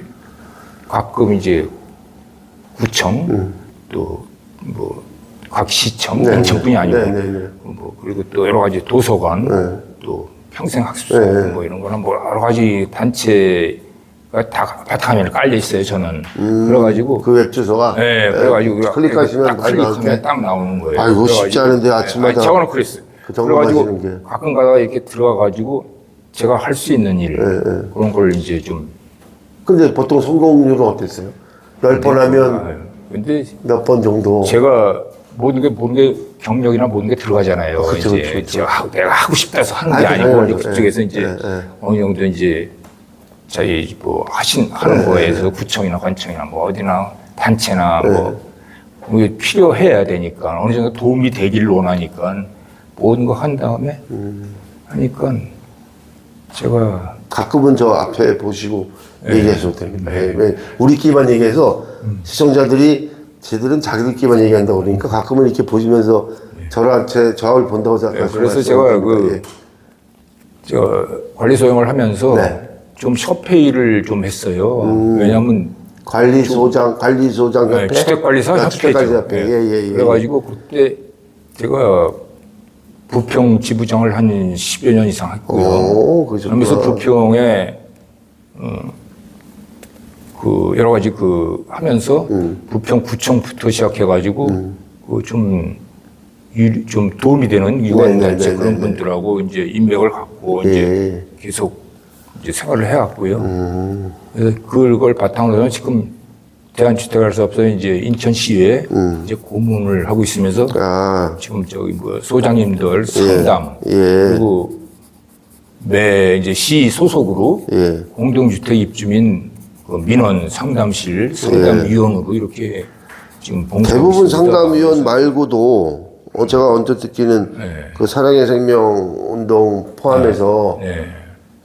가끔 이제 구청 또 뭐 각 시청 인천뿐이 아니고 뭐 그리고 또 여러 가지 도서관 또 평생학습소 뭐 이런 거나 뭐 여러 가지 단체가 다 바탕화면에 깔려 있어요. 저는 그래가지고 그 웹주소가 그래가지고 클릭하시면 딱 나오는 거예요. 아이고 쉽지 않은데 아침마다 저는 그랬어요. 그래가지고 가끔 가다가 이렇게 들어가가지고 제가 할 수 있는 일 그런 걸 이제 좀. 근데 보통 성공률은 어땠어요? 10번 하면 근데 몇 번 정도? 제가 모든 게 경력이나 모든 게 들어가잖아요. 이제 내가 하고 싶다 해서 하는 게 아니고 이제 그쪽에서 이제 어느 정도 이제 자기 뭐 하는 거에서 구청이나 관청이나 뭐 어디나 단체나 뭐 필요해야 되니까 어느 정도 도움이 되기를 원하니까 모든 거 한 다음에 하니까 제가 가끔은 저 앞에 보시고 얘기하셔도 됩니다. 우리끼리만 얘기해서 시청자들이 쟤들은 자기들끼리만 얘기한다고 그러니까 가끔은 이렇게 보시면서 저를 본다고 생각하시고 그래서 제가 제가 관리소형을 하면서 좀 협회의를 좀 했어요. 왜냐하면 관리소장 협회? 주택관리사 협회죠. 그래가지고 그때 제가 부평 지부장을 한 10여 년 이상 했고요. 그러면서 부평에 그 여러 가지 하면서 부평 구청부터 시작해가지고 좀 도움이 되는 유관단체 그런 분들하고 이제 인맥을 갖고 이제 계속 이제 생활을 해왔고요. 그래서 그걸 바탕으로 해서 지금 대한주택가사업소 이제 인천시에 이제 고문을 하고 있으면서 지금 저기 뭐 소장님들 상담 그리고 매 이제 시 소속으로 공동주택 입주민 그 민원 상담실 상담위원으로 이렇게 지금 봉사하고 대부분 있습니다. 상담위원 말고도 제가 언뜻 듣기는 그 사랑의 생명 운동 포함해서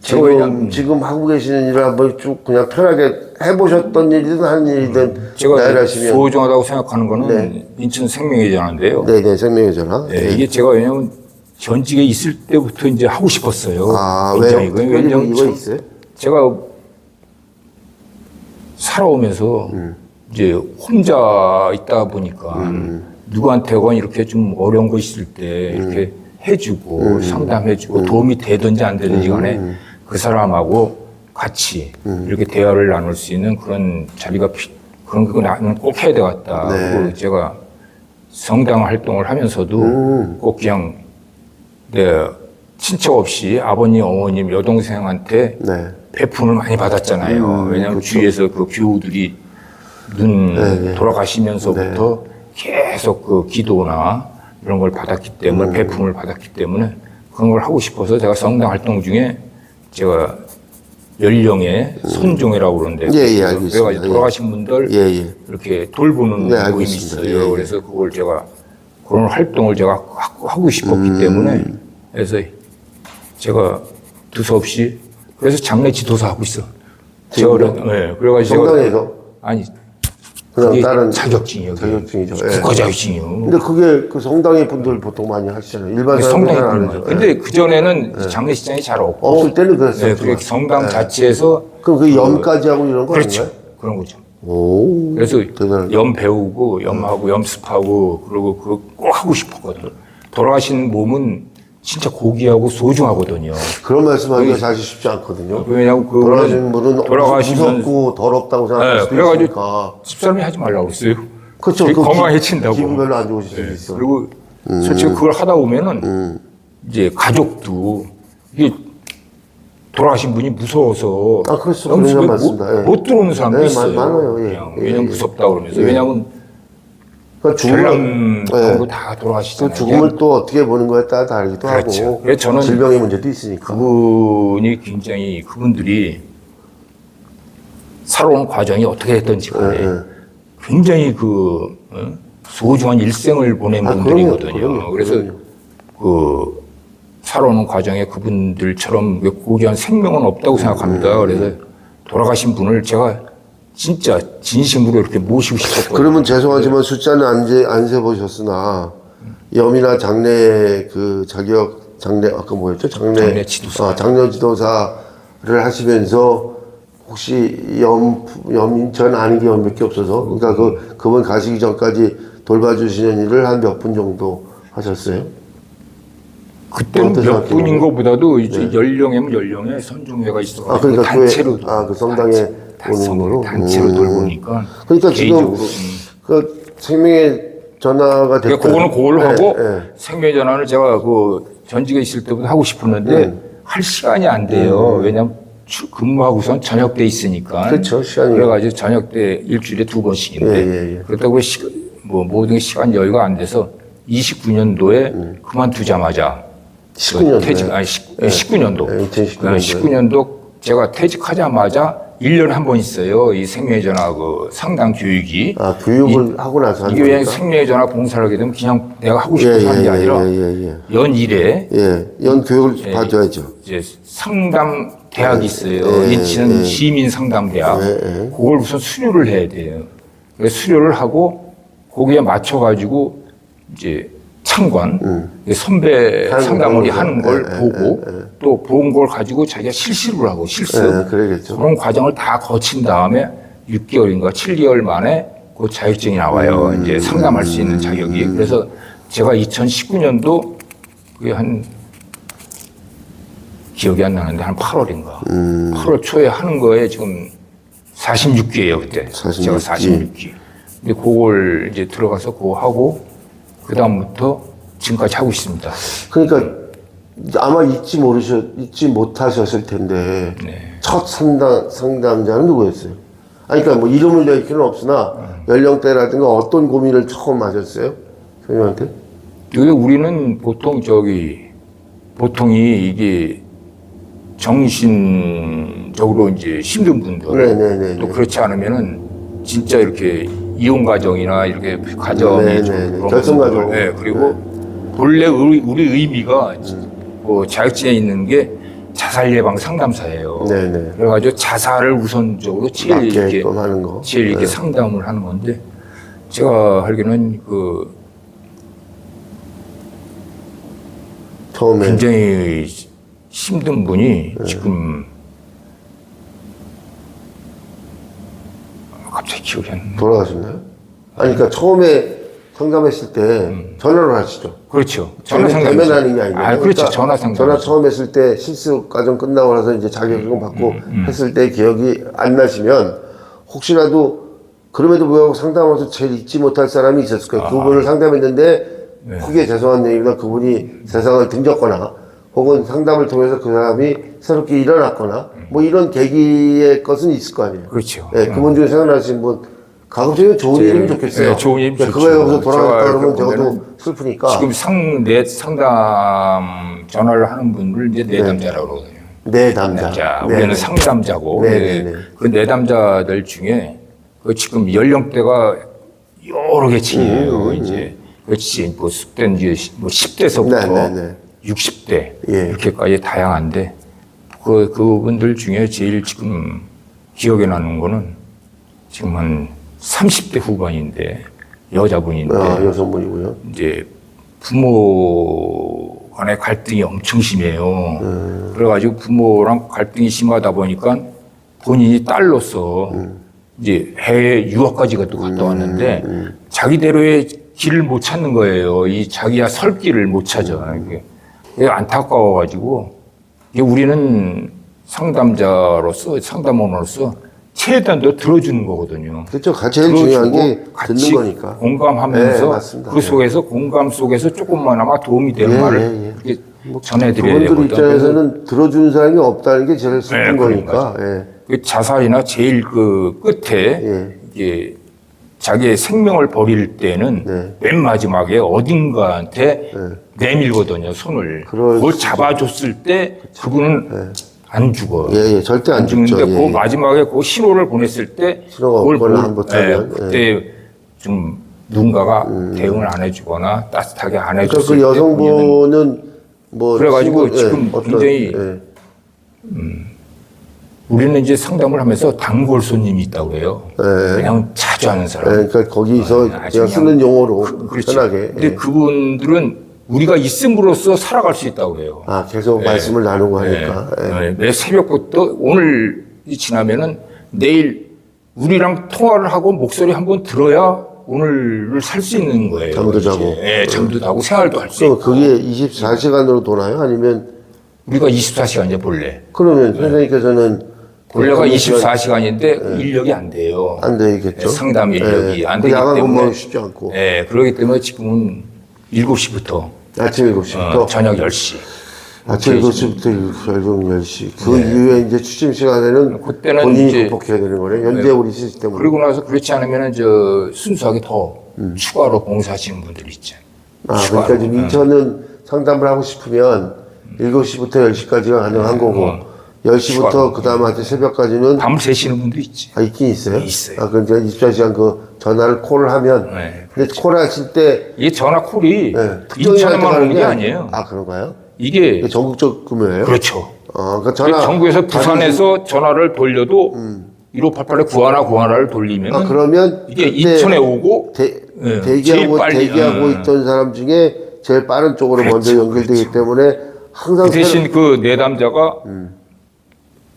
지금 하고 계시는 일을 한번 쭉 그냥 편하게 해보셨던 일이든 하는 일이든 제가 나열하시면 소중하다고 생각하는 거는 인천 생명의 전화인데요. 네네 생명의 전화. 이게 제가 왜냐면 전직에 있을 때부터 이제 하고 싶었어요. 왜요? 특별히 이거 있어요? 제가 살아오면서 이제 혼자 있다 보니까 누구한테건 이렇게 좀 어려운 거 있을 때 이렇게 해주고 상담해주고 도움이 되든지 안 되든지 간에 그 사람하고 같이 이렇게 대화를 나눌 수 있는 그런 자리가 그런 거 나는 꼭 해야 되겠다. 그리고 제가 성당 활동을 하면서도 꼭 그냥 내 친척 없이 아버님, 어머님, 여동생한테 배품을 많이 받았잖아요. 왜냐하면 그렇죠. 주위에서 그 교우들이 돌아가시면서부터 계속 그 기도나 이런 걸 받았기 때문에 배품을 받았기 때문에 그런 걸 하고 싶어서 제가 성당 활동 중에 제가 연령의 손종회라고 그러는데 알겠습니다. 그래가지고 돌아가신 분들 이렇게 돌보는 모임이 있어요. 그래서 그걸 제가 그런 활동을 제가 하고 싶었기 때문에 그래서 제가 두서없이 그래서 장례 지도사 하고 있어. 그래가지고 성당에서 아니 그냥 다른 자격증이요. 자격증이죠. 국가 자격증이요. 근데 그게 그 성당의 분들 보통 많이 하시잖아요. 일반 사람들은 안 하죠. 근데 그 전에는 장례식장이 잘 없고 없을 때는 그랬어요. 그게 성당 자체에서 그럼 그 염까지 하고 이런 거 그렇죠. 아닌가요? 그런 거죠. 오. 그래서 대단하다. 염 배우고 염하고 염습하고 그리고 그거 꼭 하고 싶었거든요. 돌아가신 몸은 진짜 고귀하고 소중하거든요. 그런 말씀하기가 사실 쉽지 않거든요. 왜냐하면 그 돌아가신 분은 돌아가시면 무섭고 더럽다고 생각할 수도 그래가지고 있으니까. 집사람이 하지 말라고 그랬어요. 그렇죠. 건강 해친다고. 기분 별로 안 좋으실 수도 있어. 그리고 솔직히 그걸 하다 보면은 이제 가족도 이게 돌아가신 분이 무서워서 그렇죠. 염습에 그런 건 맞습니다. 못 들어오는 사람도 있어요. 많아요. 그냥 왜냐면 무섭다 그러면서 왜냐면 그러니까 전람도 다 돌아가시잖아요. 죽음을 또 어떻게 보는 거에 따라 다르기도 그렇죠. 하고 그래서 저는 질병의 문제도 있으니까. 그분이 굉장히 그분들이 살아온 과정이 어떻게 됐던지 간에 굉장히 소중한 일생을 보낸 분들이거든요. 그럼요. 그래서 그 살아오는 과정에 그분들처럼 고귀한 생명은 없다고 생각합니다. 그래서 돌아가신 분을 제가 진짜 진심으로 이렇게 모시고 싶었거든요. 그러면 죄송하지만 숫자는 안 세보셨으나 염이나 장례 그 자격 장례 아까 뭐였죠? 장례 지도사. 장례 지도사를 하시면서 혹시 전 아는 게 몇 개 없어서 그러니까 그분 가시기 전까지 돌봐주시는 일을 한 몇 분 정도 하셨어요? 그때는 몇 분인 것보다도 이제 연령이면 연령에 선종회가 있어가지고 그러니까 단체로 그 성당에 오는 거로 단체로 돌보니까 그러니까 개인적으로 그 생명의 전화가 됐고 그거는 그걸로 하고 생명의 전화를 제가 그 전직에 있을 때부터 하고 싶었는데 할 시간이 안 돼요. 왜냐면 근무하고선 저녁 때 있으니까. 그렇죠. 시간이. 그래가지고 저녁 때 일주일에 2번씩인데 그렇다고 모든 게 시간 여유가 안 돼서 29년도에 그만두자마자 19년도. 퇴직, 19년도. 2019년도. 19년도 제가 퇴직하자마자 1년에 한 번 있어요. 이 생명의 전화 그 상담 교육이. 교육을 하고 나서 하는 이게 왜 거니까? 생명의 전화 봉사를 하게 되면 그냥 내가 하고 싶어서 하는 게 아니라 연 1회 연 교육을 받아야죠. 이제 상담 대학이 있어요. 인치는 시민 상담대학. 그걸 우선 수료를 해야 돼요. 그래서 수료를 하고 거기에 맞춰가지고 이제 참관, 선배 상담원이 하는 걸 보고 또 본 걸 가지고 자기가 실습을 하고 실습 그러겠죠. 그런 과정을 다 거친 다음에 6개월인가 7개월 만에 그 자격증이 나와요. 이제 상담할 수 있는 자격이. 그래서 제가 2019년도 그게 기억이 안 나는데 한 8월인가 8월 초에 하는 거에 지금 46기예요 그때. 46기. 제가 46기. 근데 그걸 이제 들어가서 그거 하고 그 다음부터 지금까지 하고 있습니다. 그러니까 아마 잊지 못하셨을 텐데 첫 상담자는 누구였어요? 아니, 그러니까 뭐 이름을 낼 필요는 없으나 연령대라든가 어떤 고민을 처음 하셨어요? 선생님한테? 이게 우리는 보통이 이게 정신적으로 이제 힘든 분들 네네네. 또 그렇지 않으면은 진짜 이렇게 이혼 가정이나 이렇게 가정이 좀 결성 가정. 네, 그리고 본래 우리 의미가 뭐 자격증에 있는 게 자살 예방 상담사예요. 네네. 그래가지고 자살을 우선적으로 제일 이렇게 하는 거. 제일 이렇게 상담을 하는 건데 제가 알기로는 그 처음에 굉장히 힘든 분이 지금 갑자기 기억이 안 나. 돌아가셨나요? 아니, 그러니까 처음에 상담했을 때 전화를 하시죠. 그렇죠. 전화 전화 상담. 대면하는 게 아니고. 아, 그렇죠. 전화 상담. 전화 처음 했을 때 실습 과정 끝나고 나서 이제 자격증 받고 했을 때 기억이 안 나시면 혹시라도 그럼에도 불구하고 상담하면서 제일 잊지 못할 사람이 있었을 거예요. 그분을 상담했는데 크게 죄송한 얘기보다 그분이 세상을 등졌거나 혹은 상담을 통해서 그 사람이 새롭게 일어났거나 뭐 이런 계기의 것은 있을 거 아니에요. 그렇죠. 네, 그분 중에 생각나신 분 가급적이면 좋은 일이면 좋겠어요. 네, 좋은 일이면 그거에 좋죠. 여기서 돌아갔다 제가 그러면 보면은 저도 슬프니까. 지금 내 상담 전화를 하는 분을 이제 내담자라고 그러거든요. 내담자. 우리는 상담자고. 네네네. 그 내담자들 중에 그 지금 연령대가 여러 계층이에요. 이제 그렇지 뭐 숙된 이제 뭐 10대서부터 네네네. 60대 예. 이렇게까지 다양한데 그분들 중에 제일 지금 기억에 나는 거는 지금 한 30대 후반인데 여자분인데 여성분이고요. 이제 부모 간의 갈등이 엄청 심해요. 그래가지고 부모랑 갈등이 심하다 보니까 본인이 딸로서 이제 해외 유학까지 또 갔다 왔는데 자기대로의 길을 못 찾는 거예요. 이 자기야 설 길을 못 찾아. 이게 안타까워가지고 이게 우리는 상담자로서 상담원으로서 최대한 더 들어주는 거거든요. 그렇죠. 제일 중요한 게 같이 듣는 거니까. 공감하면서 네, 맞습니다. 그 속에서 공감 속에서 조금만아마 도움이 되는 말을 이렇게 전해드려야 그분들 되거든요. 입장에서는 들어주는 사람이 없다는 게 제일 슬픈 거니까. 그 자살이나 제일 그 끝에 이게 자기의 생명을 버릴 때는 맨 마지막에 어딘가한테 내밀거든요, 손을. 그걸 잡아줬을 때 그분은 안 죽어요. 절대 안 죽는데 죽죠. 그 마지막에 그 신호를 보냈을 때 신호가 없거나 안 붙으면 그때 좀 누군가가 대응을 안 해주거나 따뜻하게 안 해줬을 그 때 여성분은 뭐 그래가지고 지금 굉장히 우리는 이제 상담을 하면서 단골 손님이 있다고 해요. 그냥 자주 하는 사람. 그러니까 거기서 그냥 쓰는 용어로 편하게. 근데 그분들은 우리가 있음으로써 살아갈 수 있다고 해요. 계속 말씀을 나누고 하니까. 매 새벽부터 오늘이 지나면은 내일 우리랑 통화를 하고 목소리 한번 들어야 오늘을 살 수 있는 거예요. 잠도 자고. 잠도 자고 생활도 할 수 있고. 그게 24시간으로 도나요? 아니면? 우리가 24시간이죠, 본래. 그러면 선생님께서는 본래가 24시간인데 인력이 안 돼요. 안 되겠죠. 상담 인력이 안 되기 야간 때문에. 근무하기 쉽지 않고. 그렇기 때문에 지금은 7시부터 아침 7시부터 저녁 10시. 아침 7시부터 저녁 10시. 그 이후에 이제 취침 시간에는 그때는 본인이 이제 극복해야 되는 거네. 현재 우리 시스템으로. 그리고 나서 그렇지 않으면 순수하게 더 추가로 봉사하시는 분들이 있죠. 그러니까 지금 인천은 상담을 하고 싶으면 7시부터 10시까지가 가능한 거고 10시부터 그 다음에 새벽까지는 밤 새시는 분도 있지. 있긴 있어요? 있어요. 그러니까 24시간 그 전화를 콜을 하면 근데 콜 하실 때 이게 전화 콜이 특정인한테 인천에만 가는 오는 게 아니에요. 그런가요? 이게 전국적 금요예요? 그렇죠. 그러니까 전화 전국에서 부산에서 전화를 돌려도 1588에 구하나를 돌리면 그러면 이게 인천에 오고 대기하고 있던 사람 중에 제일 빠른 쪽으로 먼저 연결되기 때문에 항상 그 대신 그 내담자가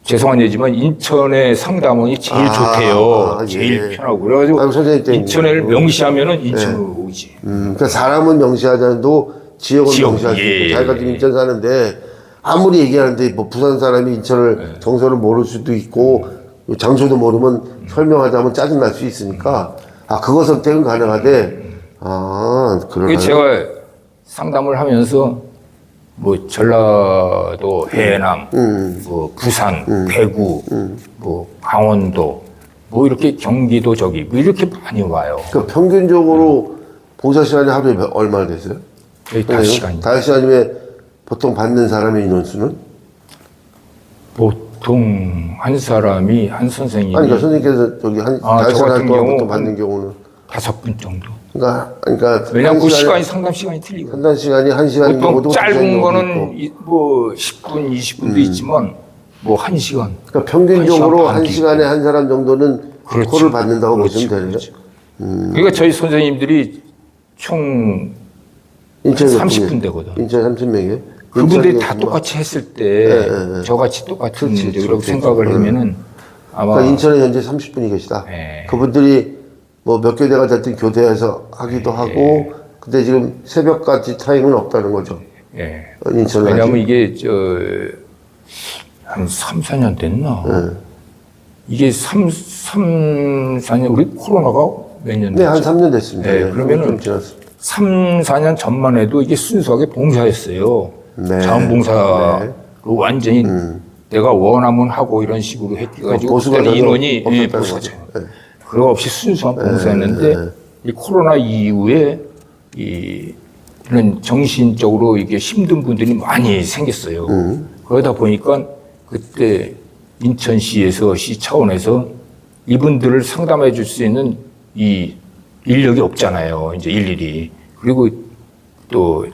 죄송한 얘기지만 인천의 상담원이 제일 좋대요. 제일 편하고 그래가지고 인천을 명시하면은 인천으로 오지. 그러니까 사람은 명시하자도 지역은 명시할 수 있고 자기가 지금 인천 사는데 아무리 얘기하는데 뭐 부산 사람이 인천을 정서를 모를 수도 있고 장소도 모르면 설명하자면 짜증 날 수 있으니까 그거 선택은 가능하대. 그러나요? 제가 상담을 하면서 뭐 전라도 해남, 뭐 부산, 대구, 뭐 강원도, 뭐 이렇게 경기도 저기 뭐 이렇게 많이 와요. 그 평균적으로 봉사 시간이 하루에 얼마나 되세요? 5시간. 5시간이면 보통 받는 사람의 인원수는? 보통 한 사람이 한 선생님이 아니, 그러니까 선생님께서 저기 한 저 5시간 같은 동안 경우 보통 받는 경우는? 5분 정도. 그러니까 왜냐하면 그 시간이 상담 시간이 틀리고. 상담 시간이 1시간인 보통 경우도 짧은 거는 뭐 10분, 20분도 있지만 뭐 1시간. 그러니까 평균적으로 1시간 1시간에 한 사람 정도는 그렇지. 콜을 받는다고 그렇지. 보시면 되네요. 그러니까 저희 선생님들이 총 인천 30분 되거든. 인천 30명이에요? 그분들이 다 똑같이 했을 때 저같이 똑같은 그렇게 생각을 하면은 아마 그러니까 인천에 현재 30분이 계시다. 네. 그분들이 뭐 몇 교대가 됐든 교대에서 하기도 하고, 근데 지금 새벽까지 타임은 없다는 거죠. 예. 인천은 왜냐하면 이게 한 3, 4년 됐나? 이게 3, 4년 우리 코로나가 몇 년 됐죠? 네, 한 3년 됐습니다. 네, 그러면은 좀 지났어. 3, 4년 전만 해도 이게 순수하게 봉사였어요. 네. 자원봉사로 완전히 내가 원하면 하고 이런 식으로 해가지고 보수가 그때는 전혀 인원이 없었다는 보수죠. 거죠. 그거 없이 순수한 봉사였는데 이 코로나 이후에 이런 정신적으로 이게 힘든 분들이 많이 생겼어요. 그러다 보니까 그때 인천시에서 시 차원에서 이분들을 상담해 줄 수 있는 이 인력이 없잖아요. 이제 일일이. 그리고 또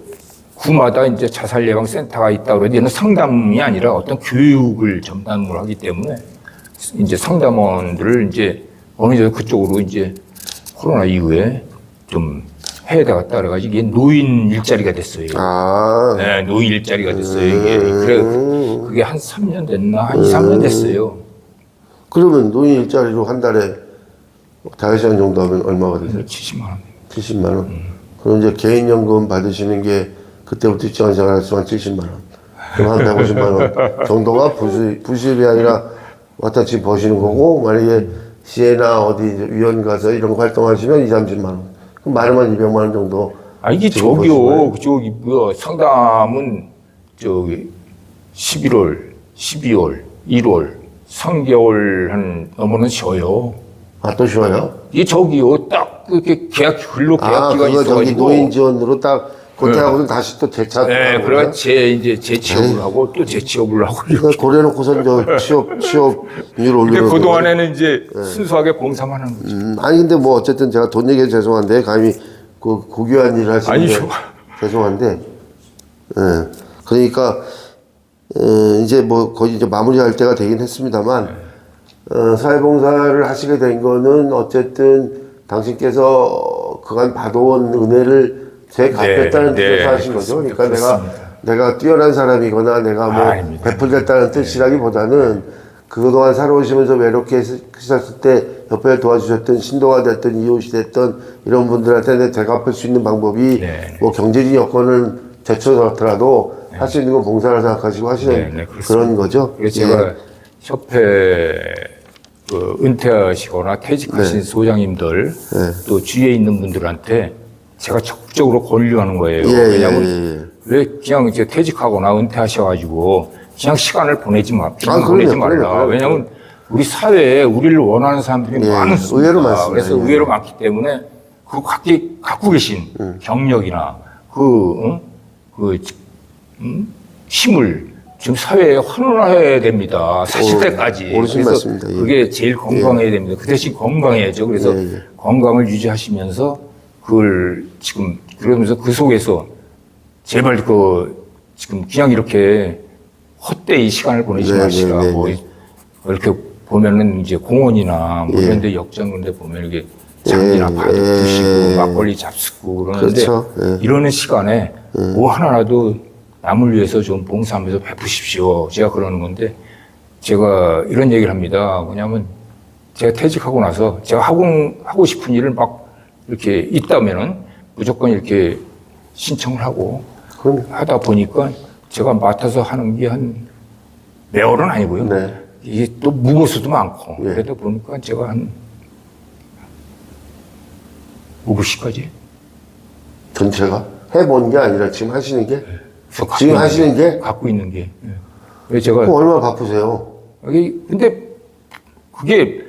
구마다 이제 자살 예방 센터가 있다고 그러는데 얘는 상담이 아니라 어떤 교육을 전담을 하기 때문에 이제 상담원들을 이제 어느 정도 그쪽으로 이제 코로나 이후에 좀 해야 되겠다 그래가지고 이게 노인 일자리가 됐어요. 아. 네, 노인 일자리가 됐어요. 이게. 그래, 그게 한 3년 됐나? 한 2, 3년 됐어요. 그러면 노인 일자리로 한 달에 5시간 정도 하면 얼마가 되세요? 70만 원. 70만 원. 그럼 이제 개인연금 받으시는 게 그때부터 직장 생활했으면 70만 원. 그럼 한 150만 원 정도가 부수입이 아니라 왔다 집 버시는 거고, 만약에 시에나 어디 이제 위원 가서 이런 거 활동하시면 2, 30만 원. 그럼 많으면 200만 원 정도. 아, 이게 저기요. 저기, 뭐야. 상담은 저기 11월, 12월, 1월, 3개월 한 넘어는 쉬어요. 아, 또 쉬워요? 이게 저기요. 딱 그렇게 근로 계약 기간이 그거 저기 있어가지고. 노인 지원으로 딱 고퇴하고는 다시 또 재차. 네, 그래 이제 재취업을 하고 또 재취업을 하고. 그러니까 고려놓고선 저 취업률 근데 올리는. 그동안에는 이제 순수하게 봉사만 하는 거죠. 아니 근데 뭐 어쨌든 제가 돈 얘기해서 죄송한데 감히 그 고귀한 일을 하시는 게 죄송한데, 그러니까 이제 뭐 거의 이제 마무리할 때가 되긴 했습니다만, 사회봉사를 하시게 된 거는 어쨌든 당신께서 그간 받아온 은혜를 되갚겠다는 뜻에서 하신 거죠. 그러니까 내가 뛰어난 사람이거나 내가 뭐 베풀겠다는 뜻이라기보다는 그동안 살아오시면서 외롭게 하셨을 때 옆에 도와주셨던 신도가 됐든 이웃이 됐던 이런 분들한테 내 되갚을 수 있는 방법이 뭐 경제적인 여건을 제쳐서더라도 할 수 있는 건 봉사라 생각하시고 하시는 그런 거죠. 그래서 제가 협회 그 은퇴하시거나 퇴직하신 소장님들 또 주위에 있는 분들한테 제가 적극적으로 권유하는 거예요. 왜냐하면 왜 그냥 이제 퇴직하거나 은퇴하셔가지고 그냥 시간을 보내지 말라. 왜냐하면 우리 사회에 우리를 원하는 사람들이 많습니다. 의외로 많습니다. 그래서 의외로 많기 때문에 그 갖고 계신 경력이나 힘을 지금 사회에 환원해야 됩니다. 40대까지. 옳으신 말씀입니다. 그게 제일 건강해야 됩니다. 그 대신 건강해야죠. 그래서 건강을 유지하시면서 그걸 지금 그러면서 그 속에서 제발 지금 그냥 이렇게 헛되이 시간을 보내지 마시라. 뭐 이렇게 보면은 이제 공원이나 뭐 이런 데 역전 그런 데 보면 이렇게 장기나 파도 드시고 막걸리 잡수고 그러는데 이러는 시간에 뭐 하나라도 남을 위해서 좀 봉사하면서 베푸십시오. 제가 그러는 건데 제가 이런 얘기를 합니다. 뭐냐면 제가 퇴직하고 나서 제가 하고 싶은 일을 막 이렇게 있다면은 무조건 이렇게 신청을 하고 하다 보니까 제가 맡아서 하는 게 한 매월은 아니고요. 이게 또 무고수도 많고 그러다 보니까 제가 한 5부시까지 전체가 해본 게 아니라 지금 하시는 게 지금 하시는 게 갖고 있는 게 제가 얼마나 바쁘세요? 근데 그게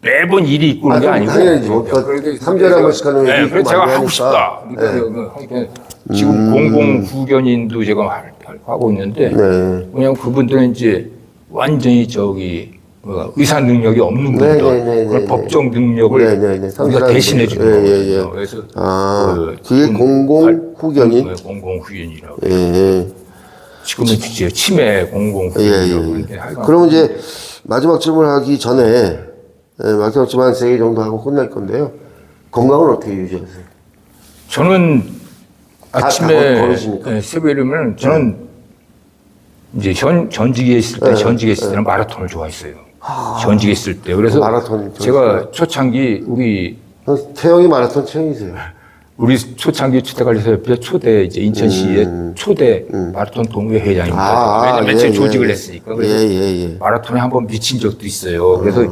매번 일이 있고 그런 게 아니고. 당연히 뭐, 3개월에 한 번씩 하는 네, 일이 그래서 제가 많이 하고 하니까. 싶다. 그러니까 지금 공공후견인도 제가 하고 있는데, 네. 왜냐면 그분들은 이제 완전히 의사 능력이 없는 네, 분들, 네, 네, 그런 네, 법정 능력을 우리가 상실하는 대신해 주는 분들. 거거든요. 그래서 그게 공공후견인? 공공후견이라고. 예. 지금은 이제 치매 공공후견이라고 하는데. 그럼 이제 마지막 질문하기 전에 마지막 질문 한 3개 정도 하고 끝날 건데요. 건강은 어떻게 유지하세요? 저는 아침에 걸으십니까? 새벽에 일어나면 저는 이제 전직에 있을 때는 마라톤을 좋아했어요. 전직에 있을 때. 그래서 마라톤 제가 초창기 태영이 마라톤 체형이세요? 우리 초창기 주택관리사협회 초대 이제 인천시의 초대 마라톤 동호회 회장입니다. 왜냐면 맨 처음 조직을 했으니까. 그래서 마라톤에 한번 미친 적도 있어요. 그래서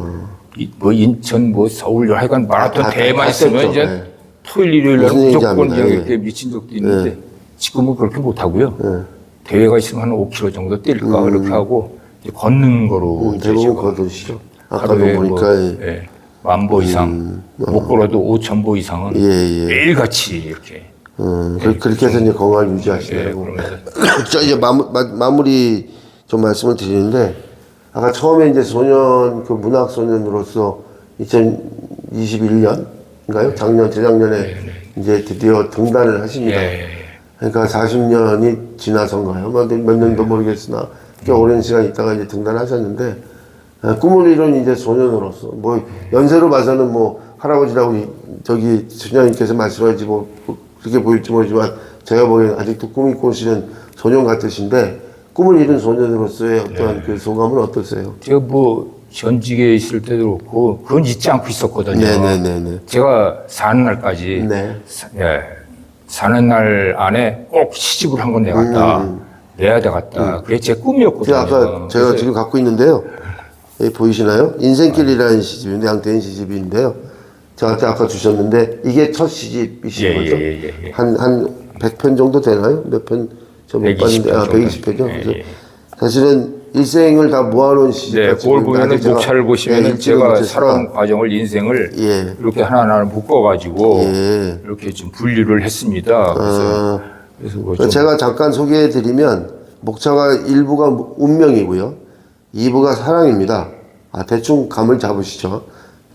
뭐 인천 뭐 서울 하여간 마라톤 대회만 있으면 이제 토요일 일요일 날 무조건 이렇게 미친 적도 있는데 지금은 그렇게 못 하고요. 대회가 있으면 한 5km 정도 뛸까 그렇게 하고 이제 걷는 거로 이제 대부분 걸으시죠. 아까도 하루에 보니까 뭐, 10,000보 이상 못 걸어도 5,000보 이상은 매일 같이 이렇게 그렇게 해서 이제 건강을 유지하시려고. 자, 이제 마무리 좀 말씀을 드리는데, 아까 처음에 이제 소년, 문학 소년으로서 2021년인가요? 재작년에 이제 드디어 등단을 하십니다. 그러니까 40년이 지나서인가요? 몇 년도 모르겠으나, 꽤 오랜 시간 있다가 이제 등단하셨는데, 꿈을 이룬 이제 소년으로서, 뭐, 연세로 봐서는 뭐, 할아버지라고 수녀님께서 말씀하지 그렇게 보일지 모르지만, 제가 보기엔 아직도 꿈이 꾸시는 소년 같으신데, 꿈을 이룬 소년으로서의 어떠한 그 소감은 어떠세요? 제가 뭐, 전직에 있을 때도 그렇고, 그건 잊지 않고 있었거든요. 제가 사는 날까지, 사는 날 안에 꼭 시집을 한 건 내갔다. 내야 되겠다. 그게 제 꿈이었거든요. 아까 제가 지금 갖고 있는데요. 여기 보이시나요? 인생길이라는 시집인데, 양태인 시집인데요. 저한테 아까 주셨는데, 이게 첫 시집이신 거죠? 한 100편 정도 되나요? 몇 편? 저 못 봤는데, 120편이요? 그래서 사실은 일생을 다 모아놓은 시집. 네, 그걸 보면은 목차를 보시면은 제가 살아온 과정을, 인생을 이렇게 하나하나 묶어가지고 이렇게 좀 분류를 했습니다. 그래서 제가 잠깐 소개해드리면, 목차가 1부가 운명이고요. 2부가 사랑입니다. 대충 감을 잡으시죠.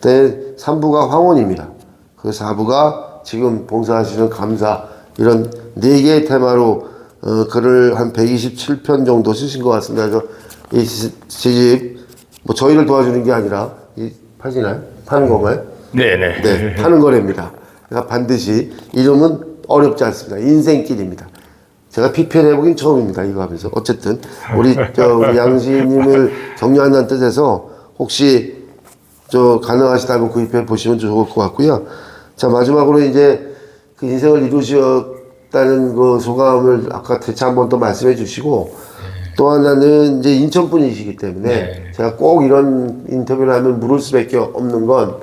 3부가 황혼입니다. 그 4부가 지금 봉사하시는 감사, 이런 4개의 테마로 글을 한 127편 정도 쓰신 것 같습니다. 그래서 이 시집, 뭐 저희를 도와주는 게 아니라, 파시나요? 파는 건가요? 네, 파는 거랍니다. 그러니까 반드시, 이름은 어렵지 않습니다. 인생길입니다. 제가 피편해보긴 처음입니다. 이거 하면서. 어쨌든, 우리 양시님을 격려한다는 뜻에서, 혹시, 가능하시다면 구입해 보시면 좋을 것 같고요. 자, 마지막으로 이제, 그 인생을 이루셨다는 그 소감을 아까 대체 한번 또 말씀해 주시고, 또 하나는 이제 인천 분이시기 때문에, 제가 꼭 이런 인터뷰를 하면 물을 수밖에 없는 건,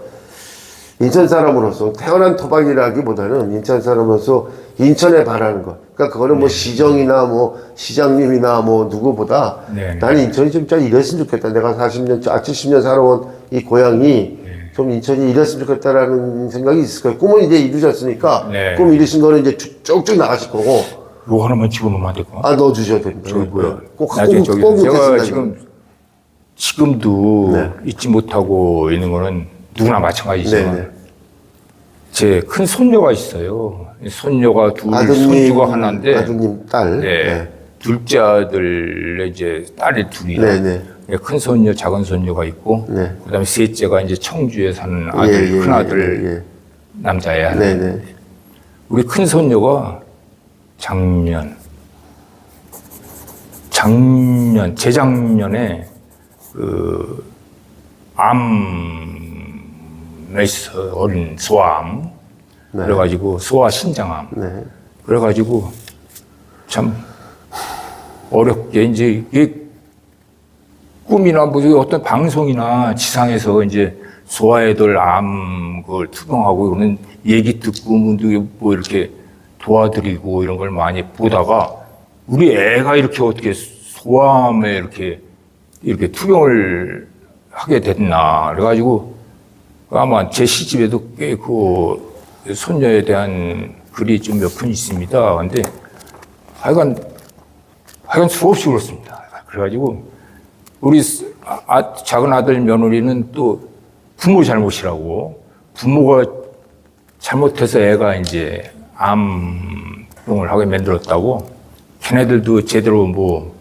인천 사람으로서, 태어난 토박이라기보다는 인천 사람으로서 인천에 바라는 것. 그러니까 그거는 뭐 시정이나 뭐 시장님이나 뭐 누구보다 나는 인천이 좀 잘 이랬으면 좋겠다. 내가 70년 살아온 이 고향이 좀 인천이 이랬으면 좋겠다라는 생각이 있을 거예요. 꿈을 이제 이루셨으니까 꿈 이루신 거는 이제 쭉쭉 나가실 거고. 요 하나만 집어넣으면 안 될까? 넣어주셔야 됩니다. 꼭 제가 지금도 잊지 못하고 있는 거는 누구나 마찬가지지만 제 큰 손녀가 있어요. 손녀가 둘, 손주가 하나인데 아드님 딸. 둘째 아들의 이제 딸이 둘이라. 큰 손녀, 작은 손녀가 있고, 그다음에 셋째가 이제 청주에 사는 아들, 큰 아들 남자애 하나. 우리 큰 손녀가 재작년에 암에서 어린 소아암, 그래가지고 소아신장암, 그래가지고 참 어렵게 이제 이게 꿈이나 뭐 어떤 방송이나 지상에서 이제 소아애들 암 그걸 투병하고 이러는 얘기 듣고 뭐 이렇게 도와드리고 이런 걸 많이 보다가 우리 애가 이렇게 어떻게 소아암에 이렇게 투병을 하게 됐나. 그래가지고 아마 제 시집에도 꽤 그 손녀에 대한 글이 좀 몇 편 있습니다. 근데 하여간 수없이 그렇습니다. 그래가지고 우리 작은 아들 며느리는 또 부모 잘못이라고, 부모가 잘못해서 애가 이제 암병을 하게 만들었다고, 걔네들도 제대로 뭐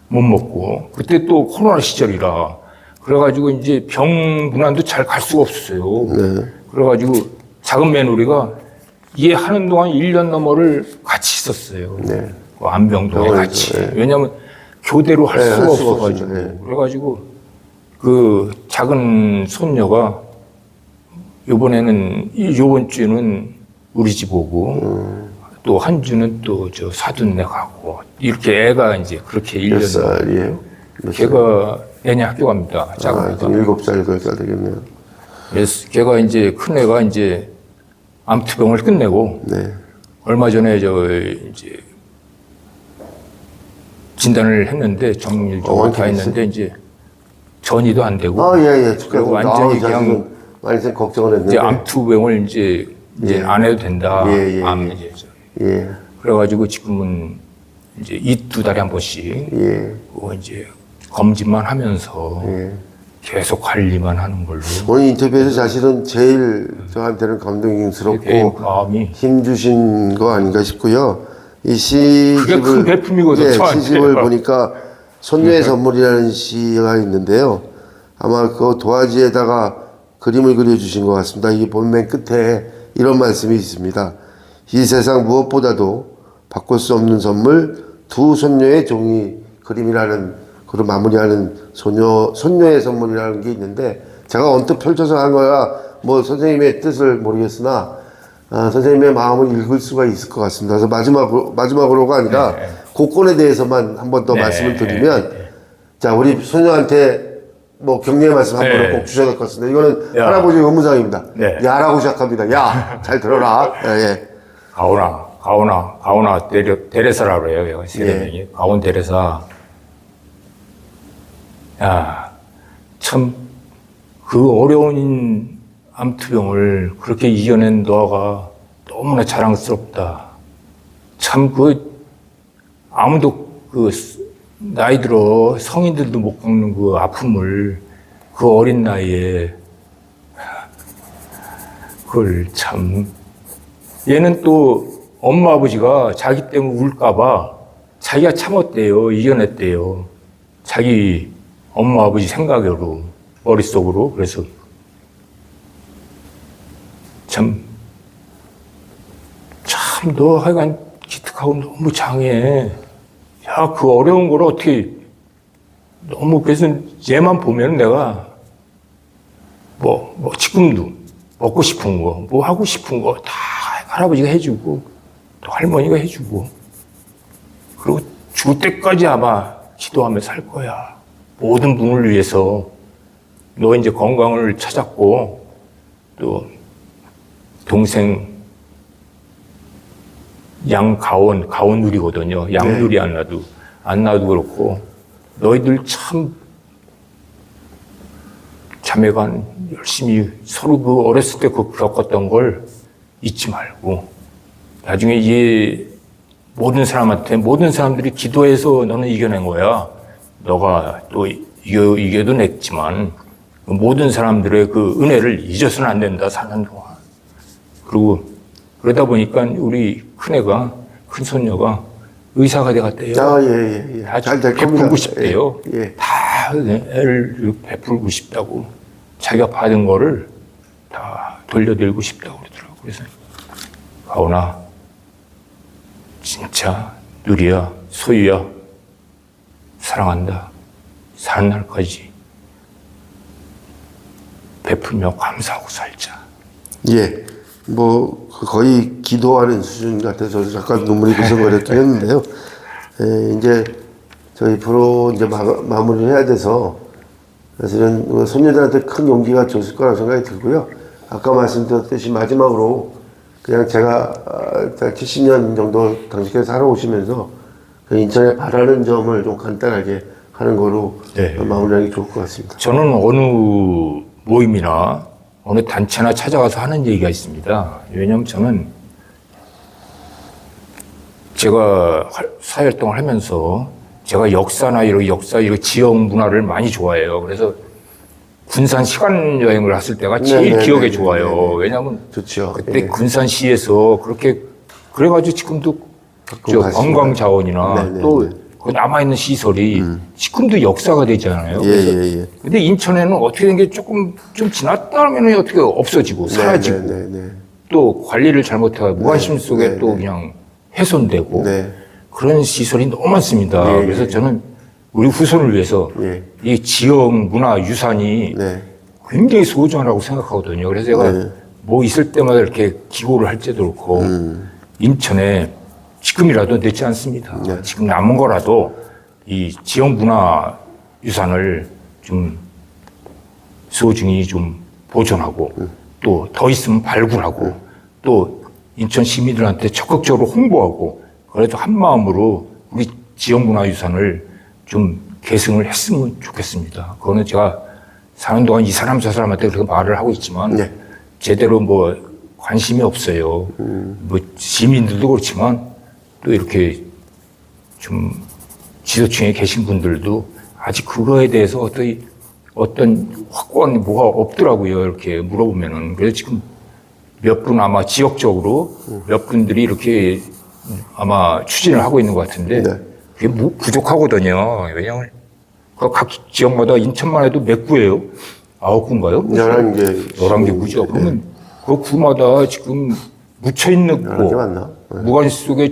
못 먹고, 그때 또 코로나 시절이라 그래가지고 이제 병문안도 잘 갈 수가 없었어요. 네. 그래가지고 작은 며느리가 이해하는 동안 1년 넘어를 같이 있었어요. 네. 그 암병동에 같이. 네. 왜냐하면 교대로 할 수가 할 수가 없어가지고. 없죠. 네. 그래가지고 그 작은 손녀가 요번 주는 우리 집 오고 또 한 주는 또 저 사돈네 가고, 이렇게 애가 이제 그렇게 몇 1년. 살이에요? 걔가 내년 학교 갑니다. 작은 애가. 7살 거기까 되겠네요. 그래서 걔가 이제 큰 애가 이제 암투병을 끝내고 네. 얼마 전에 이제 진단을 했는데 정밀적으로 다 했는데 이제 전이도 안 되고. 예. 그리고 완전히 그냥 많이 걱정을 했는데. 이제 암투병을 이제 안 해도 된다. 암 이제. 예. 그래가지고 지금은 이제 이 2달에 한 번씩 그거 이제 검진만 하면서 계속 관리만 하는 걸로. 오늘 인터뷰에서 사실은 제일 저한테는 감동스럽고 마음이 힘주신 거 아닌가 싶고요. 이 그게 시집을 큰 배품이거든요. 시집을 보니까 손녀의 선물이라는 시가 있는데요. 아마 그 도화지에다가 그림을 그려주신 것 같습니다. 이게 본맨 끝에 이런 말씀이 있습니다. 이 세상 무엇보다도 바꿀 수 없는 선물, 두 손녀의 종이 그림이라는, 그런 마무리하는 손녀의 선물이라는 게 있는데, 제가 언뜻 펼쳐서 한 거야, 뭐 선생님의 뜻을 모르겠으나, 선생님의 마음을 읽을 수가 있을 것 같습니다. 그래서 마지막으로가 아니라, 곡권에 대해서만 한 번 더 말씀을 드리면, 자, 우리 손녀한테 뭐 격려의 말씀 한 번을 꼭 주셔야 될 것 같습니다. 이거는 할아버지 의무상입니다. 야라고 시작합니다. 야, 잘 들어라. 예. 가오나 데레사라고 그래요. 세례명이. 가온 데레사. 야, 참 그 어려운 암투병을 그렇게 이겨낸 너가 너무나 자랑스럽다. 참 아무도 나이 들어 성인들도 못 겪는 그 아픔을 그 어린 나이에, 그걸 참. 얘는 또 엄마 아버지가 자기 때문에 울까봐 자기가 참았대요. 이겨냈대요. 자기 엄마 아버지 생각으로, 머릿속으로. 그래서 참 너 하여간 기특하고 너무 장해. 야, 그 어려운 걸 어떻게, 너무, 그래서 얘만 보면 내가 지금도 먹고 싶은 거, 뭐 하고 싶은 거 다 할아버지가 해주고, 또 할머니가 해주고, 그리고 죽을 때까지 아마 기도하며 살 거야. 모든 분을 위해서. 너 이제 건강을 찾았고, 또 동생 가온누리거든요. 양누리 안 나도 그렇고, 너희들 참 자매가 열심히 서로 그 어렸을 때 겪었던 걸 잊지 말고, 나중에 모든 사람들이 기도해서 너는 이겨낸 거야. 너가 또 이겨도 냈지만, 모든 사람들의 그 은혜를 잊어서는 안 된다, 사는 동안. 그리고 그러다 보니까 우리 큰 손녀가 의사가 돼갔대요. 다 잘 될 겁니다. 베풀고 싶대요. 다 애를 베풀고 싶다고. 자기가 받은 거를 다 돌려드리고 싶다고 그러더라고요. 그래서 가오나, 진짜 누리야, 소유야, 사랑한다. 사는 날까지 베풀며 감사하고 살자. 뭐 거의 기도하는 수준 같아서 잠깐 눈물이 그슬거렸긴 했는데요. 이제 저희 프로 이제 마무리를 해야 돼서 사실은 손녀들한테 큰 용기가 줬을 거라고 생각이 들고요. 아까 말씀드렸듯이 마지막으로 그냥 제가 70년 정도 당시에 살아오시면서 그 인천에 바라는 점을 좀 간단하게 하는 거로 마무리하기 좋을 것 같습니다. 저는 어느 모임이나 어느 단체나 찾아가서 하는 얘기가 있습니다. 왜냐하면 저는 제가 사회활동을 하면서 제가 역사나 이런 지역 문화를 많이 좋아해요. 그래서 군산 시간 여행을 했을 때가 제일 기억에 좋아요. 왜냐하면 좋죠. 그때 군산시에서 그렇게 그래가지고 지금도 저 관광 자원이나 또 그 남아있는 시설이 지금도 역사가 되잖아요. 근데 인천에는 어떻게 된 게 조금 좀 지났다 하면 어떻게 없어지고 사라지고 또 관리를 잘못해서 무관심 속에 또 그냥 훼손되고 그런 시설이 너무 많습니다. 그래서 저는 우리 후손을 위해서 이 지역 문화 유산이 굉장히 소중하다고 생각하거든요. 그래서 제가 뭐 있을 때마다 이렇게 기고를 할 때도 그렇고 인천에 지금이라도 늦지 않습니다. 지금 남은 거라도 이 지역 문화 유산을 좀 소중히 좀 보존하고 또 더 있으면 발굴하고 또 인천 시민들한테 적극적으로 홍보하고 그래도 한 마음으로 우리 지역 문화 유산을 좀 계승을 했으면 좋겠습니다. 그거는 제가 사는 동안 이 사람 저 사람한테 그렇게 말을 하고 있지만 제대로 뭐 관심이 없어요. 뭐 시민들도 그렇지만 또 이렇게 좀 지도층에 계신 분들도 아직 그거에 대해서 어떤 확고한 뭐가 없더라고요. 이렇게 물어보면은. 그래서 지금 몇 분 아마 지역적으로 몇 분들이 이렇게 아마 추진을 하고 있는 것 같은데 그게 부족하거든요. 왜냐하면 각 지역마다 인천만 해도 몇 구예요? 9구인가요? 11개. 11개 구죠. 그러면 그 구마다 지금 묻혀있는 거, 무관 속에